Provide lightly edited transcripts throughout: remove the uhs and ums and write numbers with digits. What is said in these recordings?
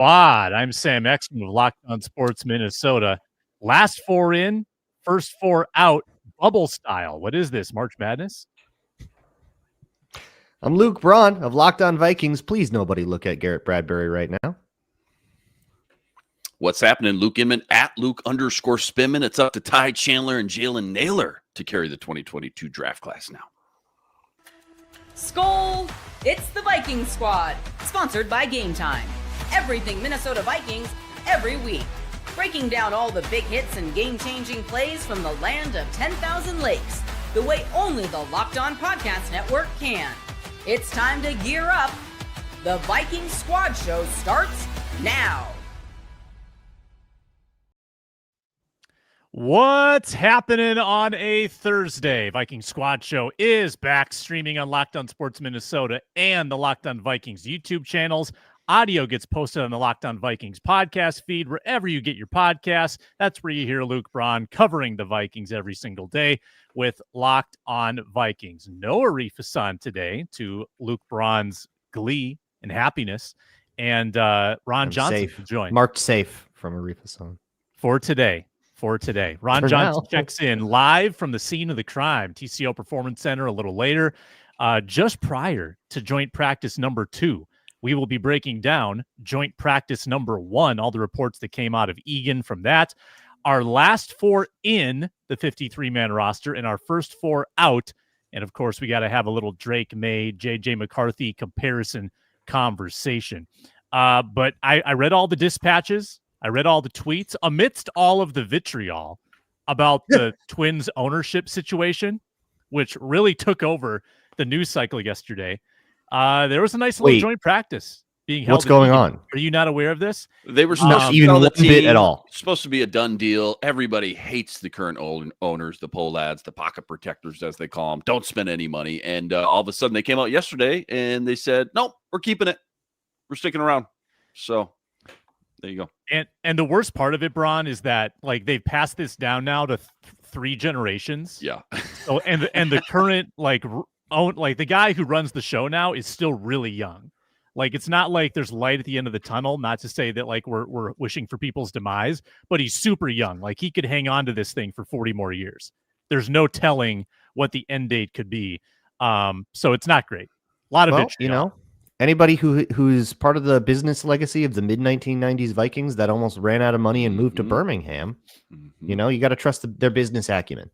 Squad. I'm Sam Ekstrom of Locked On Sports Minnesota. Last four in, first four out, bubble style. What is this, March Madness? I'm Luke Braun of Locked On Vikings. Please, nobody look at Garrett Bradbury right now. What's happening? Luke Inman at Luke_Spinman. It's up to Ty Chandler and Jalen Naylor to carry the 2022 draft class now. Skol! It's the Viking Squad, sponsored by Game Time. Everything Minnesota Vikings, every week. Breaking down all the big hits and game-changing plays from the land of 10,000 lakes, the way only the Locked On Podcast Network can. It's time to gear up. The Viking Squad Show starts now. What's happening on a Thursday? Viking Squad Show is back, streaming on Locked On Sports Minnesota and the Locked On Vikings YouTube channels. Audio gets posted on the Locked On Vikings podcast feed, wherever you get your podcasts. That's where you hear Luke Braun covering the Vikings every single day with Locked On Vikings. No Arif Hassan today, to Luke Braun's glee and happiness. And Ron Johnson joined. Marked safe from Arif Hassan. For today. Ron Johnson checks in live from the scene of the crime, TCO Performance Center, a little later. Just prior to joint practice number 2, we will be breaking down joint practice number 1, all the reports that came out of Egan from that. Our last 4 in the 53-man roster and our first 4 out. And, of course, we got to have a little Drake May, J.J. McCarthy comparison conversation. But I read all the dispatches. I read all the tweets amidst all of the vitriol about the Twins ownership situation, which really took over the news cycle yesterday. There was a nice little joint practice being held. What's going on? Are you not aware of this? They were not even one bit at all. Supposed to be a done deal. Everybody hates the current owners, the Polads, the pocket protectors, as they call them. Don't spend any money. And all of a sudden, they came out yesterday and they said, "Nope, we're keeping it. We're sticking around." So there you go. And the worst part of it, Braun, is that like they've passed this down now to 3 generations. Yeah. So and the current the guy who runs the show now is still really young. Like, it's not like there's light at the end of the tunnel, not to say that like we're wishing for people's demise, but he's super young. Like, he could hang on to this thing for 40 more years. There's no telling what the end date could be. So it's not great. A lot of it, anybody who's part of the business legacy of the mid-1990s Vikings that almost ran out of money and moved to Birmingham, you got to trust their business acumen.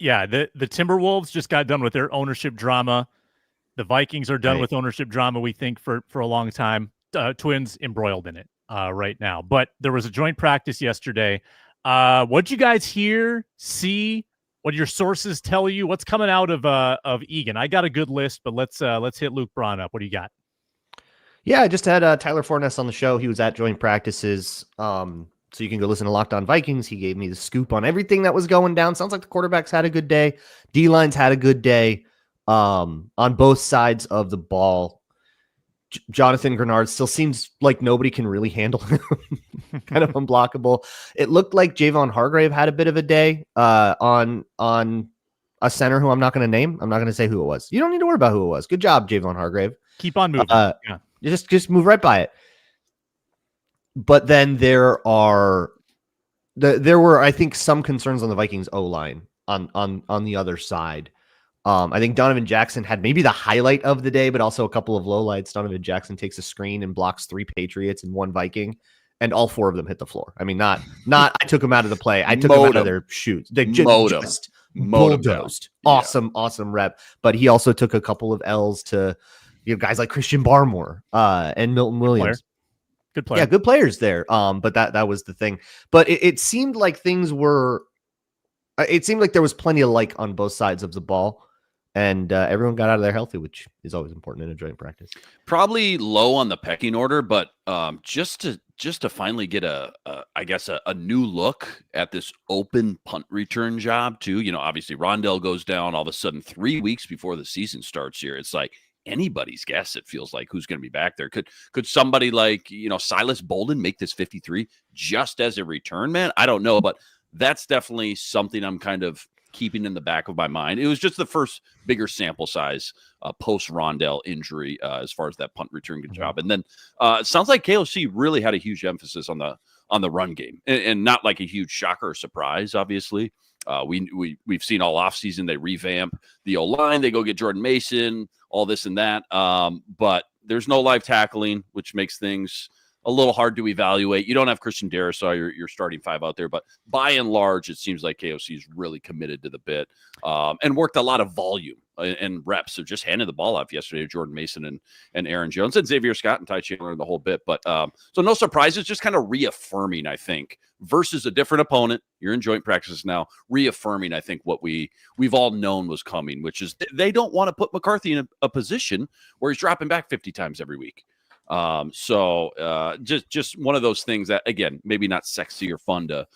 Yeah, the Timberwolves just got done with their ownership drama. The Vikings are done with ownership drama, we think, for a long time. Twins embroiled in it right now. But there was a joint practice yesterday. What'd you guys hear, see? What do your sources tell you? What's coming out of Egan? I got a good list, but let's hit Luke Braun up. What do you got? Yeah, I just had Tyler Forness on the show. He was at joint practices. So you can go listen to Locked On Vikings. He gave me the scoop on everything that was going down. Sounds like the quarterbacks had a good day. D-line's had a good day on both sides of the ball. Jonathan Grenard still seems like nobody can really handle him. Kind of unblockable. It looked like Javon Hargrave had a bit of a day on a center who I'm not going to name. I'm not going to say who it was. You don't need to worry about who it was. Good job, Javon Hargrave. Keep on moving. Yeah. Just move right by it. But then there were, I think, some concerns on the Vikings O-line on the other side. I think Donovan Jackson had maybe the highlight of the day, but also a couple of lowlights. Donovan Jackson takes a screen and blocks 3 Patriots and 1 Viking, and all 4 of them hit the floor. I mean, not I took them out of the play. I took them out of their shoots. They just bulldozed. Awesome rep. But he also took a couple of L's to guys like Christian Barmore and Milton Williams. Good player. Yeah, good players there. But that was the thing. But it seemed like things were. It seemed like there was plenty of on both sides of the ball, and everyone got out of there healthy, which is always important in a joint practice. Probably low on the pecking order, but just to finally get a new look at this open punt return job too. Obviously Rondell goes down all of a sudden 3 weeks before the season starts here. It's like anybody's guess, it feels like, who's going to be back there. Could somebody like Silas Bolden make this 53 just as a return man? I don't know, but that's definitely something I'm kind of keeping in the back of my mind. It was just the first bigger sample size post Rondell injury as far as that punt return job. And then it sounds like KOC really had a huge emphasis on the run game, and not like a huge shocker or surprise, obviously. We've seen all offseason they revamp the O-line, they go get Jordan Mason, all this and that. But there's no live tackling, which makes things a little hard to evaluate. You don't have Christian Darrisaw, your starting five out there, but by and large, it seems like KOC is really committed to the bit and worked a lot of volume and reps. So just handed the ball off yesterday to Jordan Mason and Aaron Jones and Xavier Scott and Ty Chandler and the whole bit. But so no surprises, just kind of reaffirming, I think, versus a different opponent. You're in joint practices now, reaffirming, I think, what we've all known was coming, which is they don't want to put McCarthy in a position where he's dropping back 50 times every week. Just one of those things that, again, maybe not sexy or fun to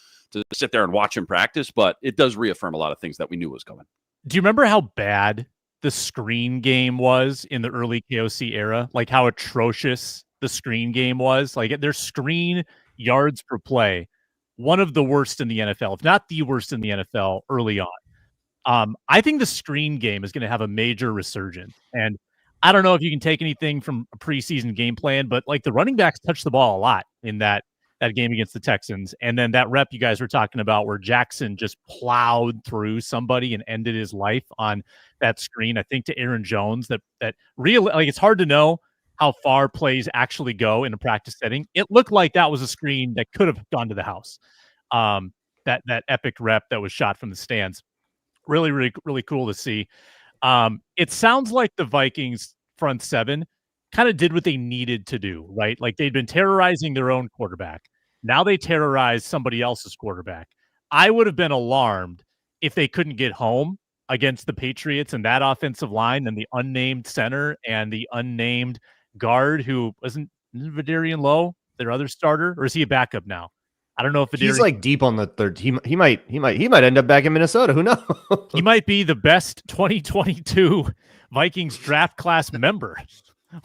sit there and watch him practice, but it does reaffirm a lot of things that we knew was coming. Do you remember how bad the screen game was in the early KOC era? Like how atrocious the screen game was? Like their screen yards per play, one of the worst in the NFL, if not the worst in the NFL early on. I think the screen game is going to have a major resurgence. And I don't know if you can take anything from a preseason game plan, but like the running backs touched the ball a lot in that game against the Texans. And then that rep you guys were talking about where Jackson just plowed through somebody and ended his life on that screen, I think to Aaron Jones, that really, like, it's hard to know how far plays actually go in a practice setting. It looked like that was a screen that could have gone to the house. That epic rep that was shot from the stands. Really, really, really cool to see. It sounds like the Vikings front seven kind of did what they needed to do, right? Like they'd been terrorizing their own quarterback. Now they terrorize somebody else's quarterback. I would have been alarmed if they couldn't get home against the Patriots and that offensive line and the unnamed center and the unnamed guard who isn't Vidarian Lowe, their other starter, or is he a backup now? I don't know if he's like deep on the third. He might end up back in Minnesota. Who knows? He might be the best 2022 Vikings draft class member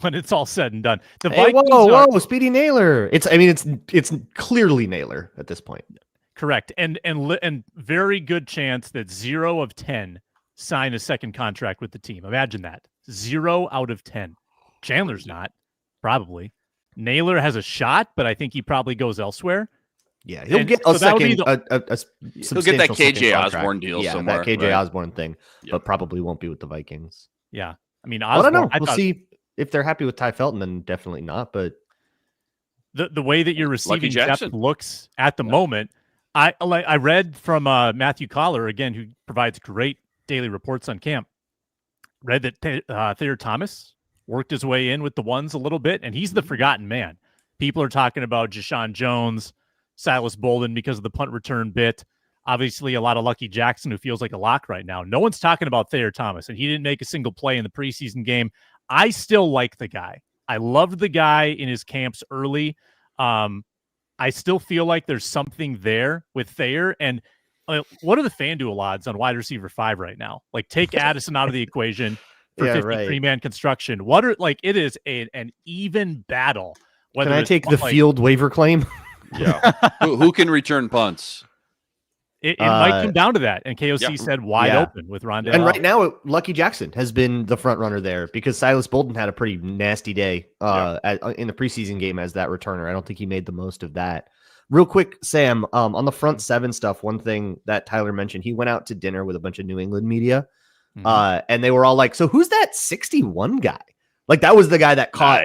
when it's all said and done. The Vikings whoa, Speedy Naylor. It's clearly Naylor at this point. Correct, and very good chance that 0 of 10 sign a second contract with the team. Imagine that, 0 out of 10. Chandler's not, probably. Naylor has a shot, but I think he probably goes elsewhere. Yeah, he'll get a second. He'll get that KJ Osborne deal somewhere. That KJ Osborne thing, but probably won't be with the Vikings. Yeah, I mean, Osborne, I don't know. We'll see if they're happy with Ty Felton. Then definitely not. But the way that your receiving depth looks at the moment, I read from Matthew Collar again, who provides great daily reports on camp. Read that Thayer Thomas worked his way in with the ones a little bit, and he's the forgotten man. People are talking about Jashawn Jones, Silas Bolden because of the punt return bit. Obviously, a lot of Lucky Jackson, who feels like a lock right now. No one's talking about Thayer Thomas, and he didn't make a single play in the preseason game. I still like the guy. I loved the guy in his camps early. I still feel like there's something there with Thayer. And what are the FanDuel odds on wide receiver 5 right now? Like, take Addison out of the equation for 53-man construction. It is an even battle. Can I take the field waiver claim? Yeah. who can return punts? It might come down to that. And KOC said wide open with Rondell. And right now, Lucky Jackson has been the front runner there because Silas Bolden had a pretty nasty day in the preseason game as that returner. I don't think he made the most of that. Real quick, Sam, on the front seven stuff, one thing that Tyler mentioned, he went out to dinner with a bunch of New England media, and they were all like, so who's that 61 guy? Like, that was the guy that caught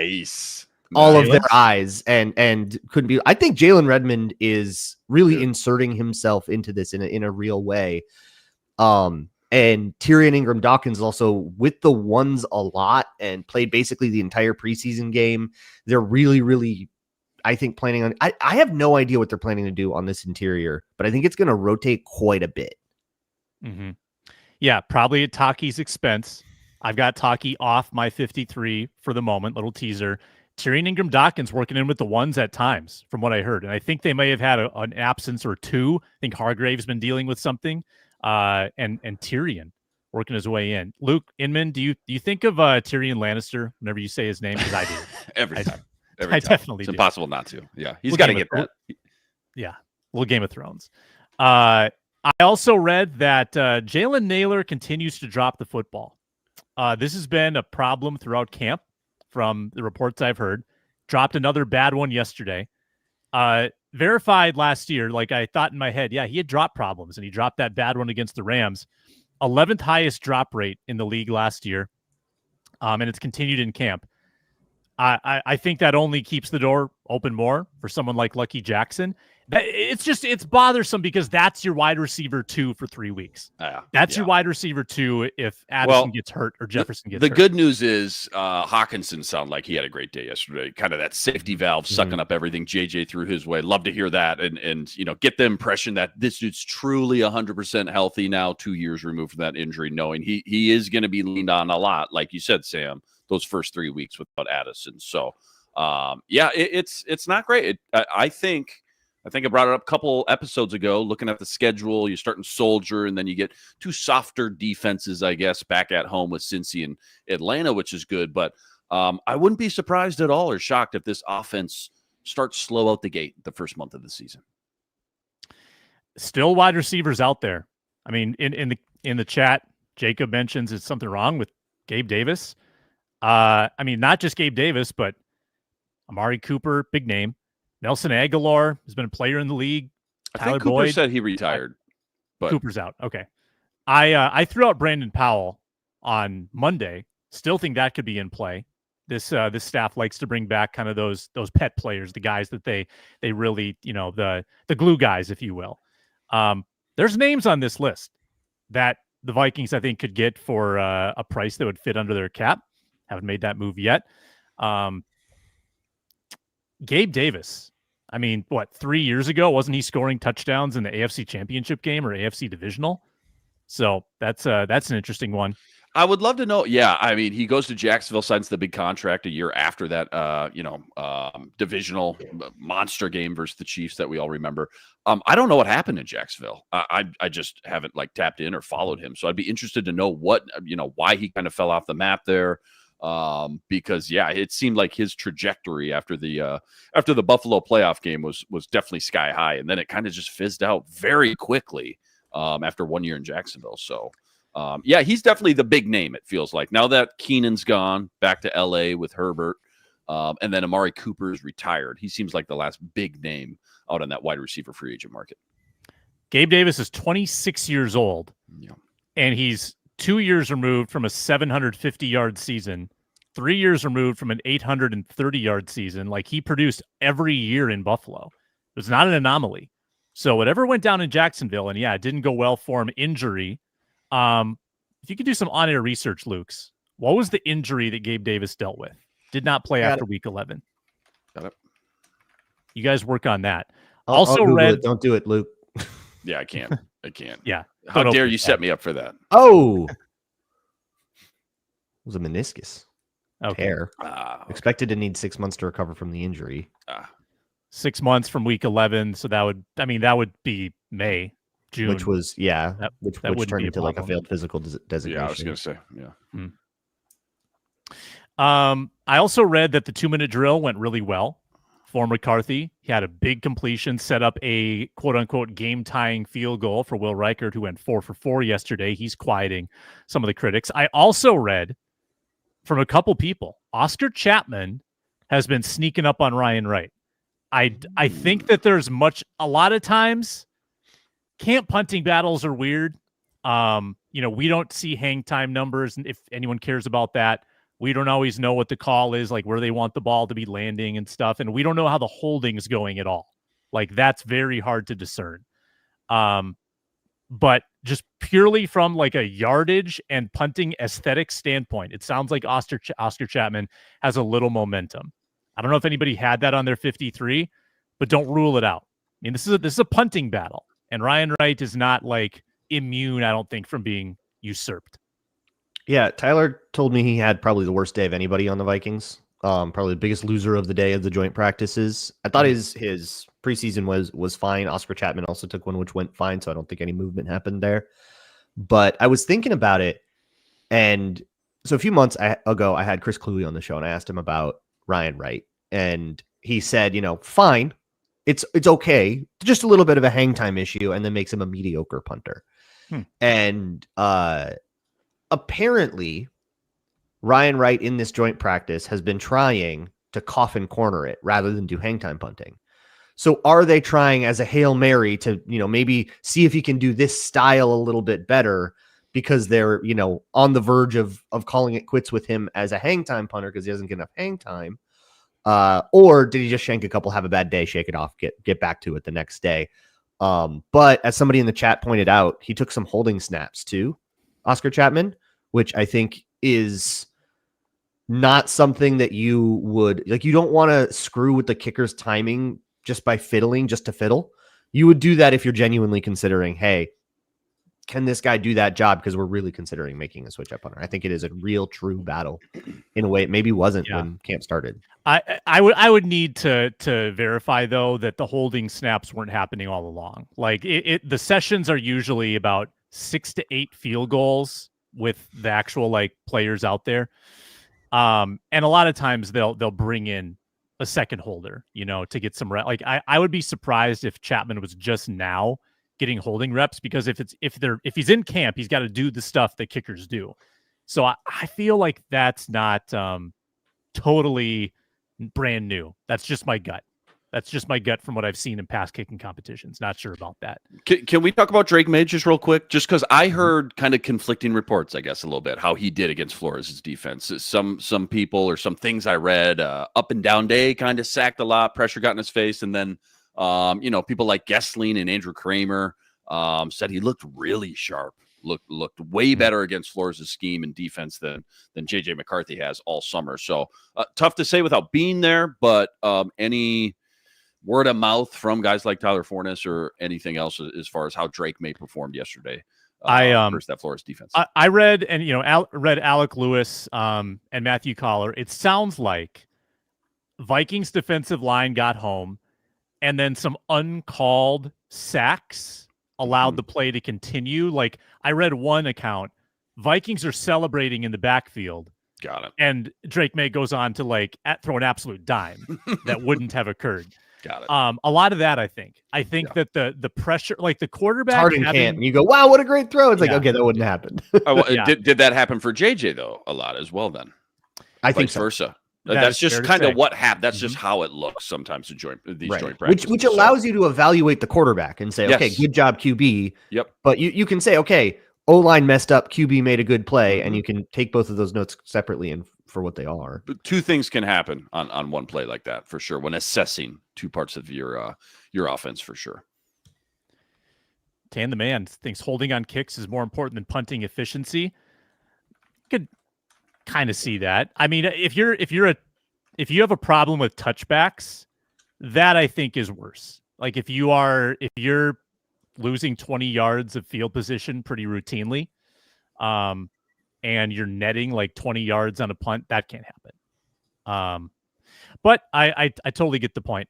all of their eyes and couldn't be. I think Jalen Redmond is really inserting himself into this in a real way. And Tyrion Ingram Dawkins also with the ones a lot and played basically the entire preseason game. They're really, really, I think, planning on. I have no idea what they're planning to do on this interior, but I think it's going to rotate quite a bit. Mm-hmm. Yeah, probably at Taki's expense. I've got Taki off my 53 for the moment. Little teaser. Tyrion Ingram Dawkins working in with the ones at times, from what I heard. And I think they may have had an absence or two. I think Hargrave's been dealing with something. And Tyrion working his way in. Luke, Inman, do you think of Tyrion Lannister whenever you say his name? Because I do. Every time. I definitely do. It's impossible not to. Yeah, he's got to get that. Yeah, little Game of Thrones. I also read that Jalen Naylor continues to drop the football. This has been a problem throughout camp from the reports I've heard. Dropped another bad one yesterday. Verified last year, like I thought in my head, yeah, he had drop problems, and he dropped that bad one against the Rams. 11th highest drop rate in the league last year, and it's continued in camp. I think that only keeps the door open more for someone like Lucky Jackson. It's bothersome because that's your wide receiver 2 for 3 weeks. That's your wide receiver 2 if Addison gets hurt or Jefferson gets hurt. The good news is Hawkinson sounded like he had a great day yesterday. Kind of that safety valve sucking up everything JJ threw his way. Love to hear that and get the impression that this dude's truly 100% healthy now, 2 years removed from that injury, knowing he is going to be leaned on a lot, like you said, Sam, those first 3 weeks without Addison. So, it's not great. I think I brought it up a couple episodes ago, looking at the schedule. You're starting Soldier, and then you get 2 softer defenses, I guess, back at home with Cincy and Atlanta, which is good. But I wouldn't be surprised at all or shocked if this offense starts slow out the gate the first month of the season. Still wide receivers out there. I mean, in the chat, Jacob mentions is something wrong with Gabe Davis. I mean, not just Gabe Davis, but Amari Cooper, big name. Nelson Aguilar has been a player in the league. I think Cooper Boyd said he retired. But Cooper's out. Okay. I threw out Brandon Powell on Monday. Still think that could be in play. This staff likes to bring back kind of those pet players, the guys that they really, the glue guys, if you will. There's names on this list that the Vikings, I think, could get for a price that would fit under their cap. Haven't made that move yet. Gabe Davis. I mean, 3 years ago, wasn't he scoring touchdowns in the AFC Championship game or AFC Divisional? So that's an interesting one. I would love to know. Yeah, I mean, he goes to Jacksonville, signs the big contract a year after that, divisional monster game versus the Chiefs that we all remember. I don't know what happened in Jacksonville. I just haven't tapped in or followed him. So I'd be interested to know why he kind of fell off the map there. Because it seemed like his trajectory after the Buffalo playoff game was definitely sky high, and then it kind of just fizzed out very quickly after 1 year in Jacksonville. So he's definitely the big name, it feels like, now that Keenan's gone back to LA with Herbert, and then Amari Cooper is retired. He seems like the last big name out on that wide receiver free agent market. Gabe Davis is 26 years old, and he's 2 years removed from a 750-yard season, 3 years removed from an 830-yard season. He produced every year in Buffalo. It was not an anomaly. So whatever went down in Jacksonville, and it didn't go well for him, injury. If you could do some on-air research, Luke's, what was the injury that Gabe Davis dealt with? Did not play after week 11. Got it. You guys work on that. Also read. Don't do it, Luke. Yeah, I can't. Yeah. How dare you set me up for that? Oh, it was a meniscus tear. Okay. Expected to need 6 months to recover from the injury. 6 months from week 11. So that would be May, June. Which was, which turned into a failed physical designation. Yeah, I was going to say, I also read that the 2-minute drill went really well for McCarthy. He had a big completion, set up a quote-unquote game-tying field goal for Will Reichert, who went 4 for 4 yesterday. He's quieting some of the critics. I also read from a couple people, Oscar Chapman has been sneaking up on Ryan Wright. I think that there's a lot of times camp punting battles are weird. We don't see hang time numbers, and if anyone cares about that, we don't always know what the call is, where they want the ball to be landing and stuff. And we don't know how the holding's going at all. That's very hard to discern. But just purely from a yardage and punting aesthetic standpoint, it sounds like Oscar Chapman has a little momentum. I don't know if anybody had that on their 53, but don't rule it out. I mean, this is a punting battle, and Ryan Wright is not immune, I don't think, from being usurped. Yeah, Tyler told me he had probably the worst day of anybody on the Vikings. Probably the biggest loser of the day of the joint practices. I thought his preseason was fine. Oscar Chapman also took one, which went fine, so I don't think any movement happened there. But I was thinking about it, and so a few months ago, I had Chris Cluey on the show, and I asked him about Ryan Wright, and he said, fine. It's okay. Just a little bit of a hang time issue, and then makes him a mediocre punter. And apparently, Ryan Wright in this joint practice has been trying to coffin corner it rather than do hang time punting. So are they trying as a Hail Mary to, maybe see if he can do this style a little bit better because they're, on the verge of calling it quits with him as a hang time punter because he doesn't get enough hang time? Or did he just shank a couple, have a bad day, shake it off, get back to it the next day? But as somebody in the chat pointed out, he took some holding snaps too, Oscar Chapman, which I think is not something that you would like. You don't want to screw with the kicker's timing just by fiddling, just to fiddle. You would do that if you're genuinely considering, hey, can this guy do that job? Because we're really considering making a switch up punter. I think it is a real true battle in a way it maybe wasn't when camp started. I would need to verify though that the holding snaps weren't happening all along. Like the sessions are usually about 6 to 8 field goals with the actual like players out there. And a lot of times they'll bring in a second holder, to get some like I would be surprised if Chapman was just now getting holding reps, because if he's in camp, he's got to do the stuff that kickers do. So I feel like that's not totally brand new. That's just my gut. That's just my gut from what I've seen in past kicking competitions. Not sure about that. Can we talk about Drake May just real quick? Just because I heard kind of conflicting reports, I guess, a little bit, how he did against Flores' defense. Some people or some things I read, up and down day, kind of sacked a lot, pressure got in his face. And then, people like Gessling and Andrew Kramer said he looked really sharp, looked way better against Flores' scheme and defense than JJ McCarthy has all summer. So tough to say without being there, but any word of mouth from guys like Tyler Fornes or anything else as far as how Drake May performed yesterday versus that Flores defense? I read read Alec Lewis and Matthew Collar. It sounds like Vikings defensive line got home, and then some uncalled sacks allowed the play to continue. Like I read one account, Vikings are celebrating in the backfield. Got it. And Drake May goes on to throw an absolute dime that wouldn't have occurred. Got it. a lot of that, I think that the pressure, like the quarterback, it's hard in camp, and you go, wow, what a great throw. It's like, okay, that wouldn't happen. Did that happen for JJ though a lot as well? Then I think so. Versa. That That's just kind of what happened. That's just how it looks sometimes to joint practices. Which allows you to evaluate the quarterback and say, okay, good job, QB. Yep. But you can say, okay, O-line messed up, QB made a good play, and you can take both of those notes separately and for what they are. But two things can happen on one play like that for sure when assessing two parts of your offense for sure. Tan the man thinks holding on kicks is more important than punting efficiency. Could kind of see that. I mean, if you have a problem with touchbacks, that I think is worse. Like if you're losing 20 yards of field position pretty routinely, and you're netting like 20 yards on a punt, that can't happen. But I totally get the point.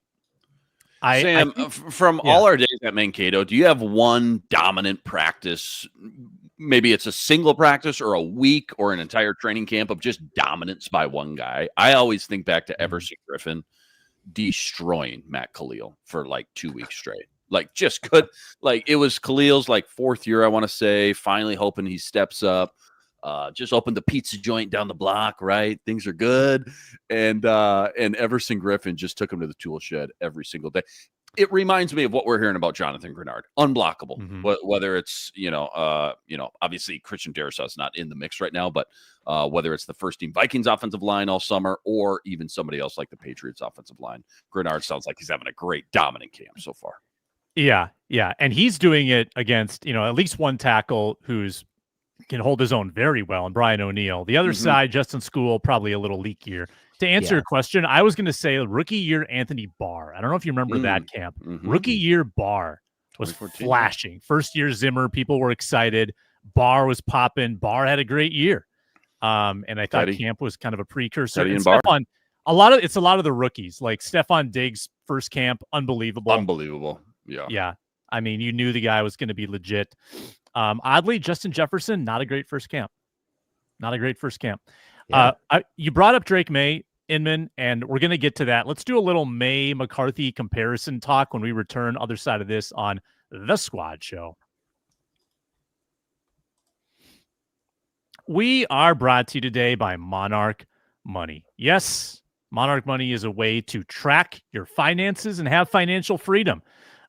Sam, from all our days at Mankato, do you have one dominant practice? Maybe it's a single practice or a week or an entire training camp of just dominance by one guy. I always think back to Everson Griffin destroying Matt Khalil for like 2 weeks straight. Like just good. Like it was Khalil's like 4th year, I want to say, finally hoping he steps up. Just opened the pizza joint down the block, right? Things are good. And Everson Griffin just took him to the tool shed every single day. It reminds me of what we're hearing about Jonathan Grenard. Unblockable. Whether it's, obviously Christian Darrisaw's not in the mix right now, but whether it's the first team Vikings offensive line all summer or even somebody else like the Patriots offensive line, Grenard sounds like he's having a great dominant camp so far. Yeah. And he's doing it against, at least one tackle who's can hold his own very well, and Brian O'Neill. The other side, Justin School, probably a little leakier. To answer your question, I was going to say rookie year Anthony Barr. I don't know if you remember that camp. Rookie year Barr was flashing. First year Zimmer, people were excited. Barr was popping. Barr had a great year. And I thought camp was kind of a precursor. And Stephon, a lot of the rookies, like Stephon Diggs' first camp, unbelievable. Yeah. I mean, you knew the guy was going to be legit. Oddly, Justin Jefferson, not a great first camp. Yeah. You brought up Drake May. Inman, and we're going to get to that. Let's do a little May McCarthy comparison talk when we return other side of this on The Squad Show. We are brought to you today by Monarch Money. Yes, Monarch Money is a way to track your finances and have financial freedom.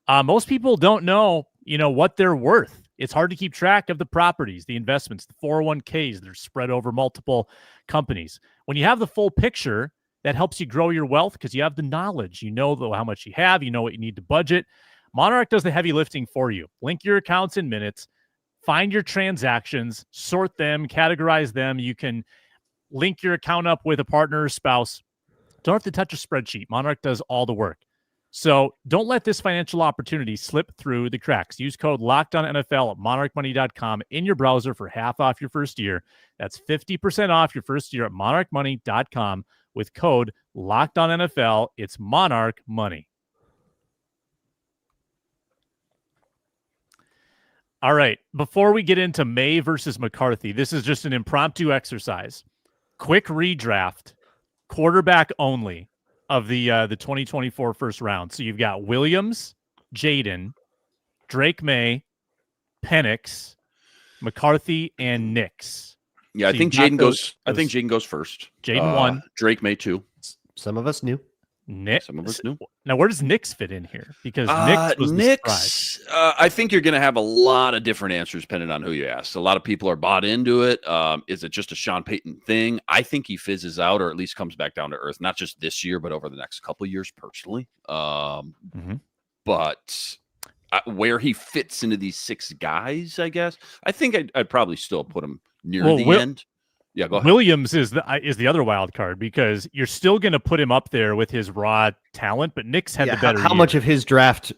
Most people don't know, what they're worth. It's hard to keep track of the properties, the investments, the 401ks that are spread over multiple companies. When you have the full picture, that helps you grow your wealth because you have the knowledge. You know how much you have. You know what you need to budget. Monarch does the heavy lifting for you. Link your accounts in minutes. Find your transactions, sort them, categorize them. You can link your account up with a partner or spouse. Don't have to touch a spreadsheet. Monarch does all the work. So don't let this financial opportunity slip through the cracks. Use code LOCKEDONNFL at monarchmoney.com in your browser for half off your first year. That's 50% off your first year at monarchmoney.com with code LOCKEDONNFL. It's Monarch Money. All right, before we get into May versus McCarthy, this is just an impromptu exercise. Quick redraft, quarterback only of the 2024 first round. So you've got Williams, Jaden, Drake May, Penix, McCarthy, and Nix. Yeah, so I think Jaden goes. I think Jaden goes first. Jaden 1. Drake May 2. Some of us knew. Nick. Some of us knew. Now, where does Nix fit in here? Because Nix, I think you're going to have a lot of different answers depending on who you ask. A lot of people are bought into it. Is it just a Sean Payton thing? I think he fizzes out, or at least comes back down to earth, not just this year, but over the next couple of years personally. But where he fits into these 6 guys, I guess, I think I'd probably still put him near the end. Yeah, go ahead. Williams is the other wild card because you're still going to put him up there with his raw talent, but Nix had the better How year. much of his draft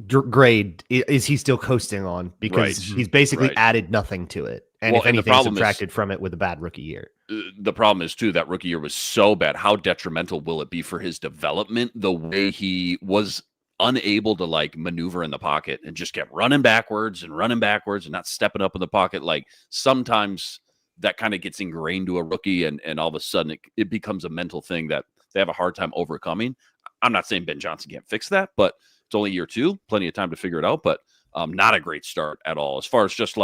grade is he still coasting on? Because he's basically added nothing to it. And if anything, subtracted from it with a bad rookie year. The problem is, too, that rookie year was so bad. How detrimental will it be for his development the way he was unable to maneuver in the pocket and just kept running backwards and not stepping up in the pocket? Sometimes that kind of gets ingrained to a rookie, and all of a sudden it becomes a mental thing that they have a hard time overcoming. I'm not saying Ben Johnson can't fix that, but it's only year 2, plenty of time to figure it out, but not a great start at all. As far as just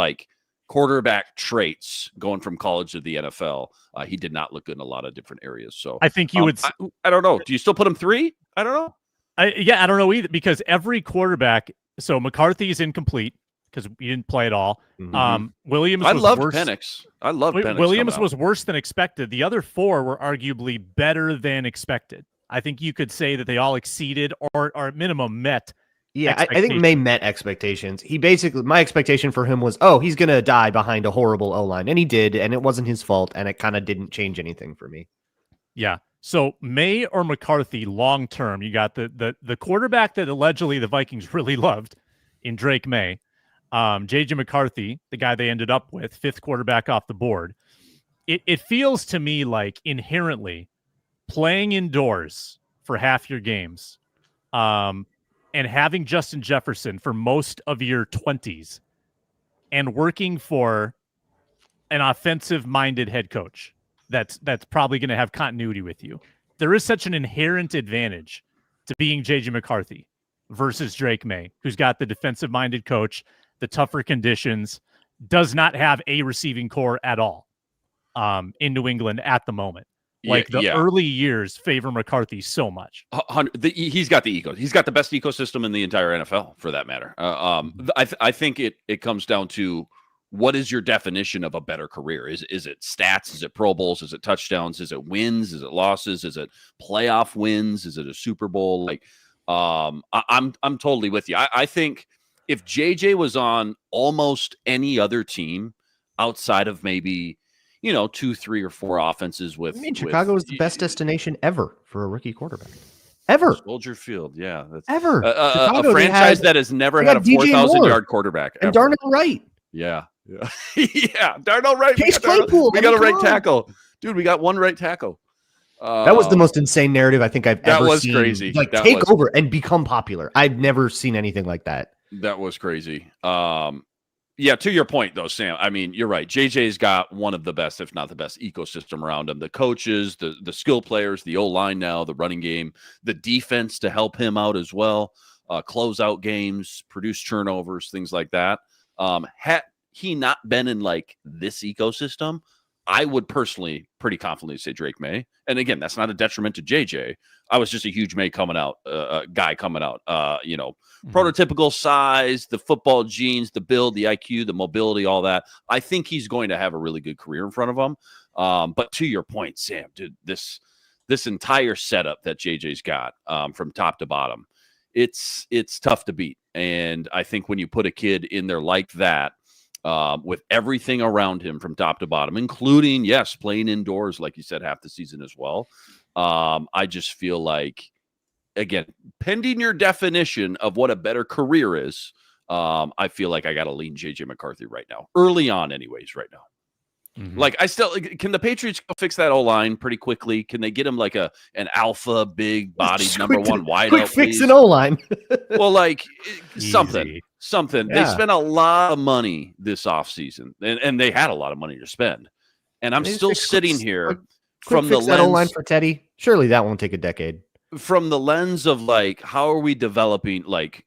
quarterback traits going from college to the NFL, he did not look good in a lot of different areas. So I think you would. I don't know. Do you still put him 3? I don't know. I don't know either, because every quarterback. So McCarthy is incomplete because he didn't play at all. Williams. I loved worse. Penix. I love Penix. Williams was worse than expected. The other 4 were arguably better than expected. I think you could say that they all exceeded or at minimum met. Yeah, I think May met expectations. My expectation for him was, he's going to die behind a horrible O-line. And he did, and it wasn't his fault, and it kind of didn't change anything for me. Yeah. So May or McCarthy long-term, you got the quarterback that allegedly the Vikings really loved in Drake May. J.J. McCarthy, the guy they ended up with, 5th quarterback off the board. It feels to me like inherently playing indoors for half your games, and having Justin Jefferson for most of your 20s and working for an offensive-minded head coach that's probably going to have continuity with you. There is such an inherent advantage to being J.J. McCarthy versus Drake May, who's got the defensive-minded coach, the tougher conditions, does not have a receiving core at all in New England at the moment. Early years favor McCarthy so much. He's got the ego. He's got the best ecosystem in the entire NFL, for that matter. I think it comes down to, what is your definition of a better career? Is it stats? Is it Pro Bowls? Is it touchdowns? Is it wins? Is it losses? Is it playoff wins? Is it a Super Bowl? I'm totally with you. I think if JJ was on almost any other team outside of maybe 2, 3, or 4 offenses with. Chicago is the best destination ever for a rookie quarterback. Ever. Soldier Field, yeah. That's ever. A franchise that has never had a 4,000-yard quarterback. And Darnell Wright. Yeah. Yeah. Darnell Wright. Chase Claypool. We got a right tackle. Dude, we got one right tackle. That was the most insane narrative I think I've ever seen. That was crazy. Take over and become popular. I've never seen anything like that. That was crazy. Yeah, to your point, though, Sam, I mean, you're right. JJ's got one of the best, if not the best, ecosystem around him. The coaches, the skill players, the O-line now, the running game, the defense to help him out as well, close out games, produce turnovers, things like that. Had he not been in like this ecosystem, I would personally pretty confidently say Drake May. And again, that's not a detriment to JJ. I was just a huge May coming out, guy coming out, prototypical size, the football genes, the build, the IQ, the mobility, all that. I think he's going to have a really good career in front of him. But to your point, Sam, dude, this entire setup that JJ's got from top to bottom, it's tough to beat. And I think when you put a kid in there like that, with everything around him from top to bottom, including, yes, playing indoors, like you said, half the season as well. I just feel like, again, pending your definition of what a better career is, I feel like I got to lean JJ McCarthy right now, early on anyways, right now. Mm-hmm. Like, can the Patriots go fix that O-line pretty quickly? Can they get him like an alpha, big bodied number one wideout? Quick fix an O-line. Well, like something. Yeah. They spent a lot of money this offseason, and they had a lot of money to spend. And I'm still sitting here from the lens, that O-line for Teddy. Surely that won't take a decade. From the lens of like, how are we developing? Like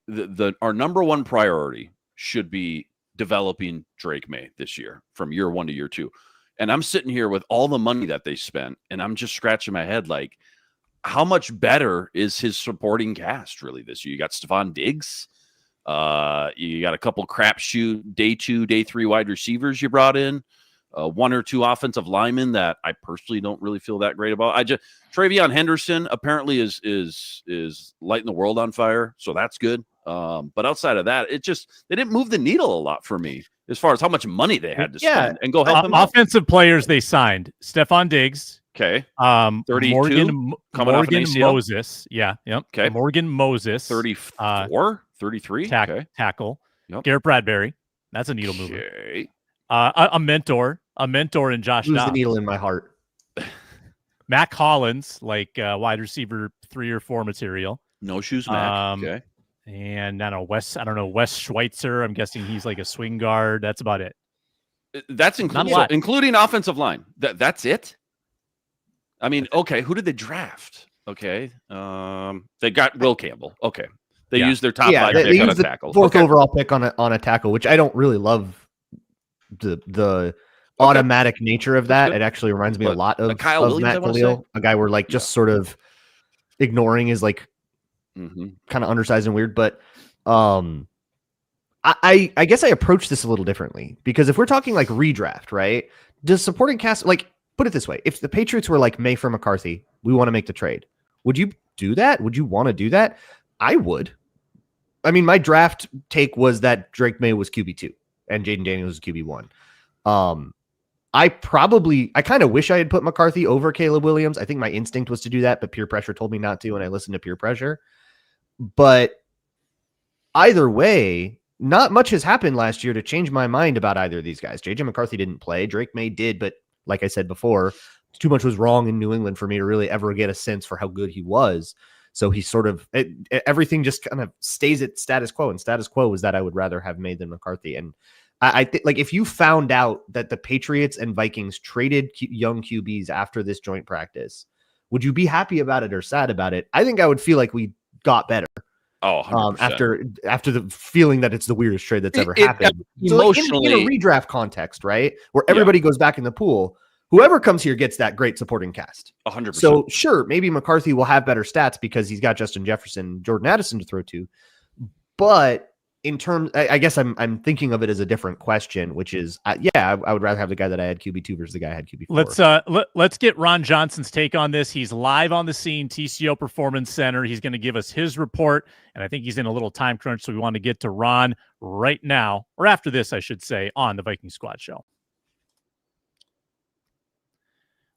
our number one priority should be developing Drake May this year from year 1 to year 2. And I'm sitting here with all the money that they spent, and I'm just scratching my head like, how much better is his supporting cast really this year? You got Stephon Diggs. You got a couple crapshoot day 2, day 3 wide receivers you brought in, 1 or 2 offensive linemen that I personally don't really feel that great about. Travion Henderson apparently is lighting the world on fire, so that's good. But outside of that, they didn't move the needle a lot for me as far as how much money they had to spend and go help them offensive players they signed: Stephon Diggs. Okay. 32 Morgan Moses. Yeah. Yep. Okay. Morgan Moses. 34, 33. Tackle. Yep. Garrett Bradbury. That's a needle mover. Okay. A mentor in Josh Who's Dobbs. the needle in my heart? Mac Hollins, like wide receiver 3 or 4 material. No shoes, Mac. Okay. And I don't know, Wes Schweitzer. I'm guessing he's like a swing guard. That's about it. That's including offensive line. That's it. I mean, okay, who did they draft? Okay. They got Will Campbell. Okay. They used their top 5 pick on a tackle. 4th overall pick on a tackle, which I don't really love the automatic nature of that. It actually reminds me a lot of Matt Khalil, a guy we're like just sort of ignoring is like kind of undersized and weird. But I guess I approach this a little differently, because if we're talking like redraft, right? Does supporting cast, like, put it this way, if the Patriots were like May for McCarthy, we want to make the trade, would you do that? Would you want to do that? I would. I mean, my draft take was that Drake May was QB2 and Jaden Daniels was QB1. I kind of wish I had put McCarthy over Caleb Williams. I think my instinct was to do that, but peer pressure told me not to, and I listened to peer pressure. But either way, not much has happened last year to change my mind about either of these guys. JJ McCarthy didn't play. Drake May did, but like I said before, too much was wrong in New England for me to really ever get a sense for how good he was. So he sort of, everything just kind of stays at status quo, and status quo is that I would rather have May than McCarthy. And I think, like, if you found out that the Patriots and Vikings traded young QBs after this joint practice, would you be happy about it or sad about it? I think I would feel like we got better. Oh, 100%. After the feeling that it's the weirdest trade that's ever happened. Emotionally, so in a redraft context, right, where everybody goes back in the pool, whoever comes here gets that great supporting cast. 100%. So sure, maybe McCarthy will have better stats because he's got Justin Jefferson, Jordan Addison to throw to. But in terms, I guess I'm thinking of it as a different question, which is, I would rather have the guy that I had QB2 versus the guy I had QB4. Let's get Ron Johnson's take on this. He's live on the scene, TCO Performance Center. He's going to give us his report, and I think he's in a little time crunch, so we want to get to Ron right now, or after this, I should say, on the Viking Squad Show.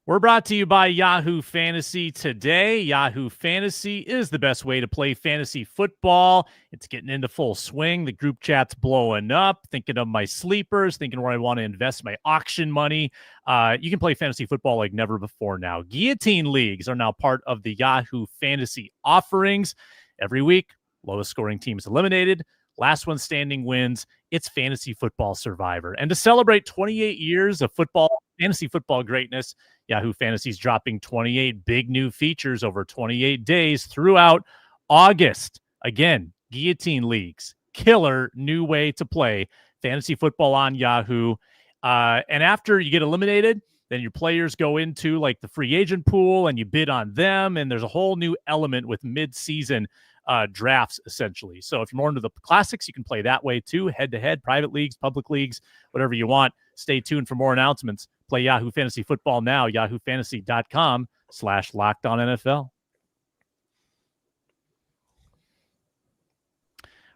We're brought to you by Yahoo Fantasy today. Yahoo Fantasy is the best way to play fantasy football. It's getting into full swing. The group chat's blowing up. Thinking of my sleepers, thinking where I want to invest my auction money. You can play fantasy football like never before now. Guillotine leagues are now part of the Yahoo Fantasy offerings. Every week, lowest scoring team is eliminated. Last one standing wins. It's Fantasy Football Survivor. And to celebrate 28 years of fantasy football greatness, Yahoo Fantasy is dropping 28 big new features over 28 days throughout August. Again, guillotine leagues, killer new way to play fantasy football on Yahoo. And after you get eliminated, then your players go into like the free agent pool and you bid on them. And there's a whole new element with mid-season drafts, essentially. So if you're more into the classics, you can play that way too. Head-to-head, private leagues, public leagues, whatever you want. Stay tuned for more announcements. Play Yahoo Fantasy Football now, yahoofantasy.com/LockedOnNFL.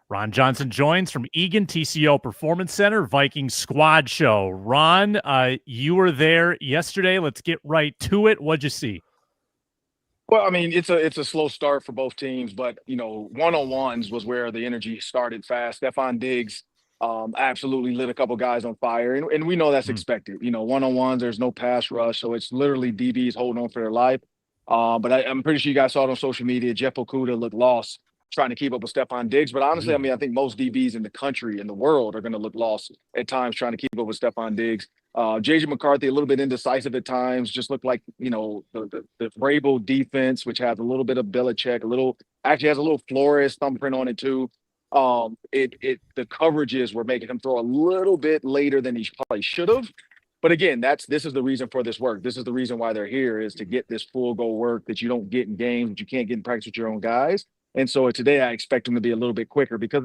Ron Johnson joins from Egan TCO Performance Center, Vikings Squad Show. Ron, you were there yesterday. Let's get right to it. What'd you see? Well, I mean, it's a slow start for both teams, but one-on-ones was where the energy started fast. Stephon Diggs absolutely lit a couple guys on fire, and we know that's expected. One-on-ones, there's no pass rush, so it's literally DBs holding on for their life. But I'm pretty sure you guys saw it on social media. Jeff Okudah looked lost trying to keep up with Stephon Diggs. But honestly, I think most DBs in the country, in the world, are going to look lost at times trying to keep up with Stephon Diggs. JJ McCarthy, a little bit indecisive at times, just looked like, the Vrabel defense, which has a little bit of Belichick, actually has a little Flores thumbprint on it too. The coverages were making him throw a little bit later than he probably should have. But again, this is the reason for this work. This is the reason why they're here, is to get this full go work that you don't get in games, that you can't get in practice with your own guys. And so today I expect him to be a little bit quicker because,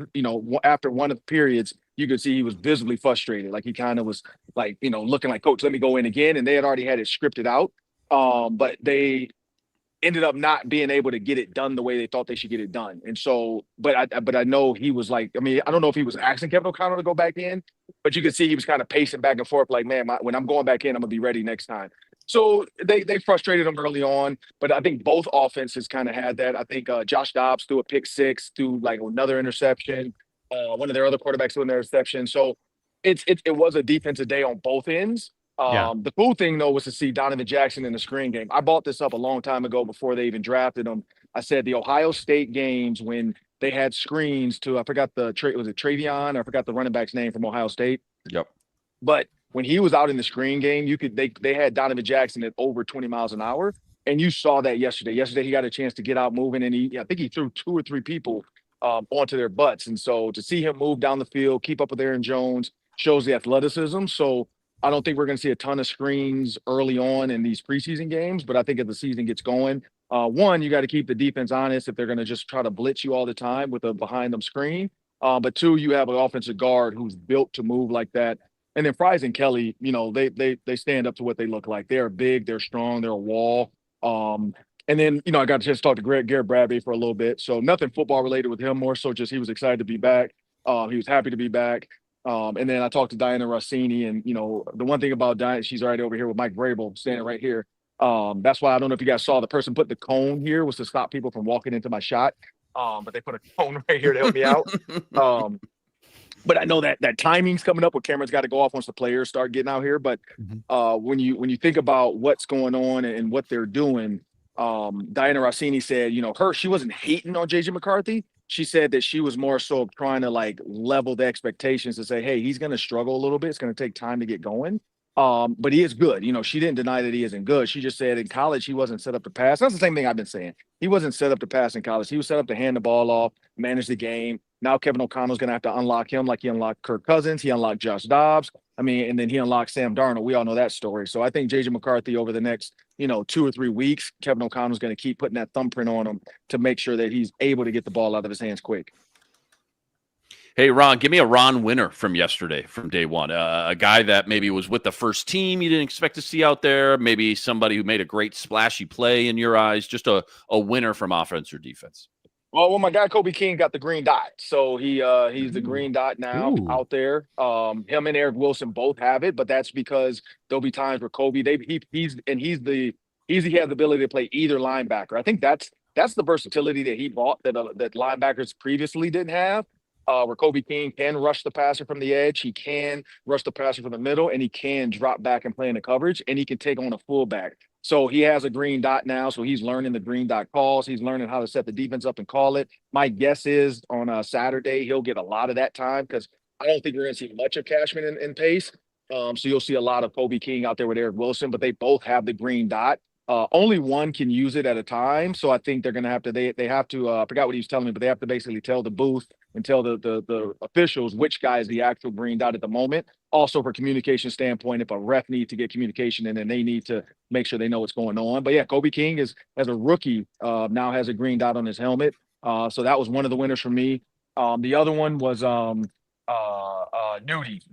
after one of the periods, you could see he was visibly frustrated. Like he kind of was like, looking like, coach, let me go in again. And they had already had it scripted out. But they ended up not being able to get it done the way they thought they should get it done. And so, but I know he was like, I don't know if he was asking Kevin O'Connell to go back in, but you could see he was kind of pacing back and forth like, man, when I'm going back in, I'm gonna be ready next time. So they frustrated him early on, but I think both offenses kind of had that. I think Josh Dobbs threw a pick six, threw like another interception. One of their other quarterbacks threw an interception. So it was a defensive day on both ends. The cool thing, though, was to see Donovan Jackson in the screen game. I brought this up a long time ago before they even drafted him. I said the Ohio State games when they had screens to, I forgot was it Travion? I forgot the running back's name from Ohio State. Yep. But when he was out in the screen game, they had Donovan Jackson at over 20 miles an hour. And you saw that yesterday. Yesterday, he got a chance to get out moving, and I think he threw 2 or 3 people onto their butts. And so to see him move down the field, keep up with Aaron Jones, shows the athleticism. So I don't think we're going to see a ton of screens early on in these preseason games, but I think as the season gets going, one, you got to keep the defense honest if they're going to just try to blitz you all the time with a behind them screen. But two, you have an offensive guard who's built to move like that. And then Fries and Kelly, they stand up to what they look like. They're big, they're strong, they're a wall. And then, I got a chance to talk to Garrett Bradbury for a little bit. So nothing football related with him, more so just he was excited to be back. He was happy to be back. And then I talked to Diana Rossini, and, the one thing about Diana, she's right over here with Mike Vrabel standing right here. That's why I don't know if you guys saw the person put the cone here was to stop people from walking into my shot. But they put a cone right here to help me out. But I know that timing's coming up where cameras got to go off once the players start getting out here. But when you think about what's going on and what they're doing, Diana Rossini said, she wasn't hating on JJ McCarthy. She said that she was more so trying to like level the expectations to say, hey, he's going to struggle a little bit. It's going to take time to get going. But he is good. She didn't deny that he isn't good. She just said in college, he wasn't set up to pass. That's the same thing I've been saying. He wasn't set up to pass in college. He was set up to hand the ball off, manage the game. Now Kevin O'Connell's going to have to unlock him like he unlocked Kirk Cousins. He unlocked Josh Dobbs. And then he unlocked Sam Darnold. We all know that story. So I think JJ McCarthy over the next, 2 or 3 weeks, Kevin O'Connell's going to keep putting that thumbprint on him to make sure that he's able to get the ball out of his hands quick. Hey, Ron, give me a Ron winner from yesterday, from day one. A guy that maybe was with the first team you didn't expect to see out there, maybe somebody who made a great splashy play in your eyes, just a winner from offense or defense. Well, my guy Kobe King got the green dot, so he's the green dot now out there. Him and Eric Wilson both have it, but that's because there'll be times where Kobe he has the ability to play either linebacker. I think that's the versatility that he brought that linebackers previously didn't have. where Kobe King can rush the passer from the edge. He can rush the passer from the middle, and he can drop back and play in the coverage, and he can take on a fullback. So he has a green dot now, so he's learning the green dot calls. He's learning how to set the defense up and call it. My guess is on Saturday he'll get a lot of that time because I don't think we're going to see much of Cashman in pace. So you'll see a lot of Kobe King out there with Eric Wilson, but they both have the green dot. Only one can use it at a time. So I think they're going to have to, they have to, I forgot what he was telling me, but they have to basically tell the booth and tell the officials which guy is the actual green dot at the moment. Also for communication standpoint, if a ref needs to get communication in, then they need to make sure they know what's going on. But yeah, Kobe King as a rookie, now has a green dot on his helmet. So that was one of the winners for me. The other one was, Nudie.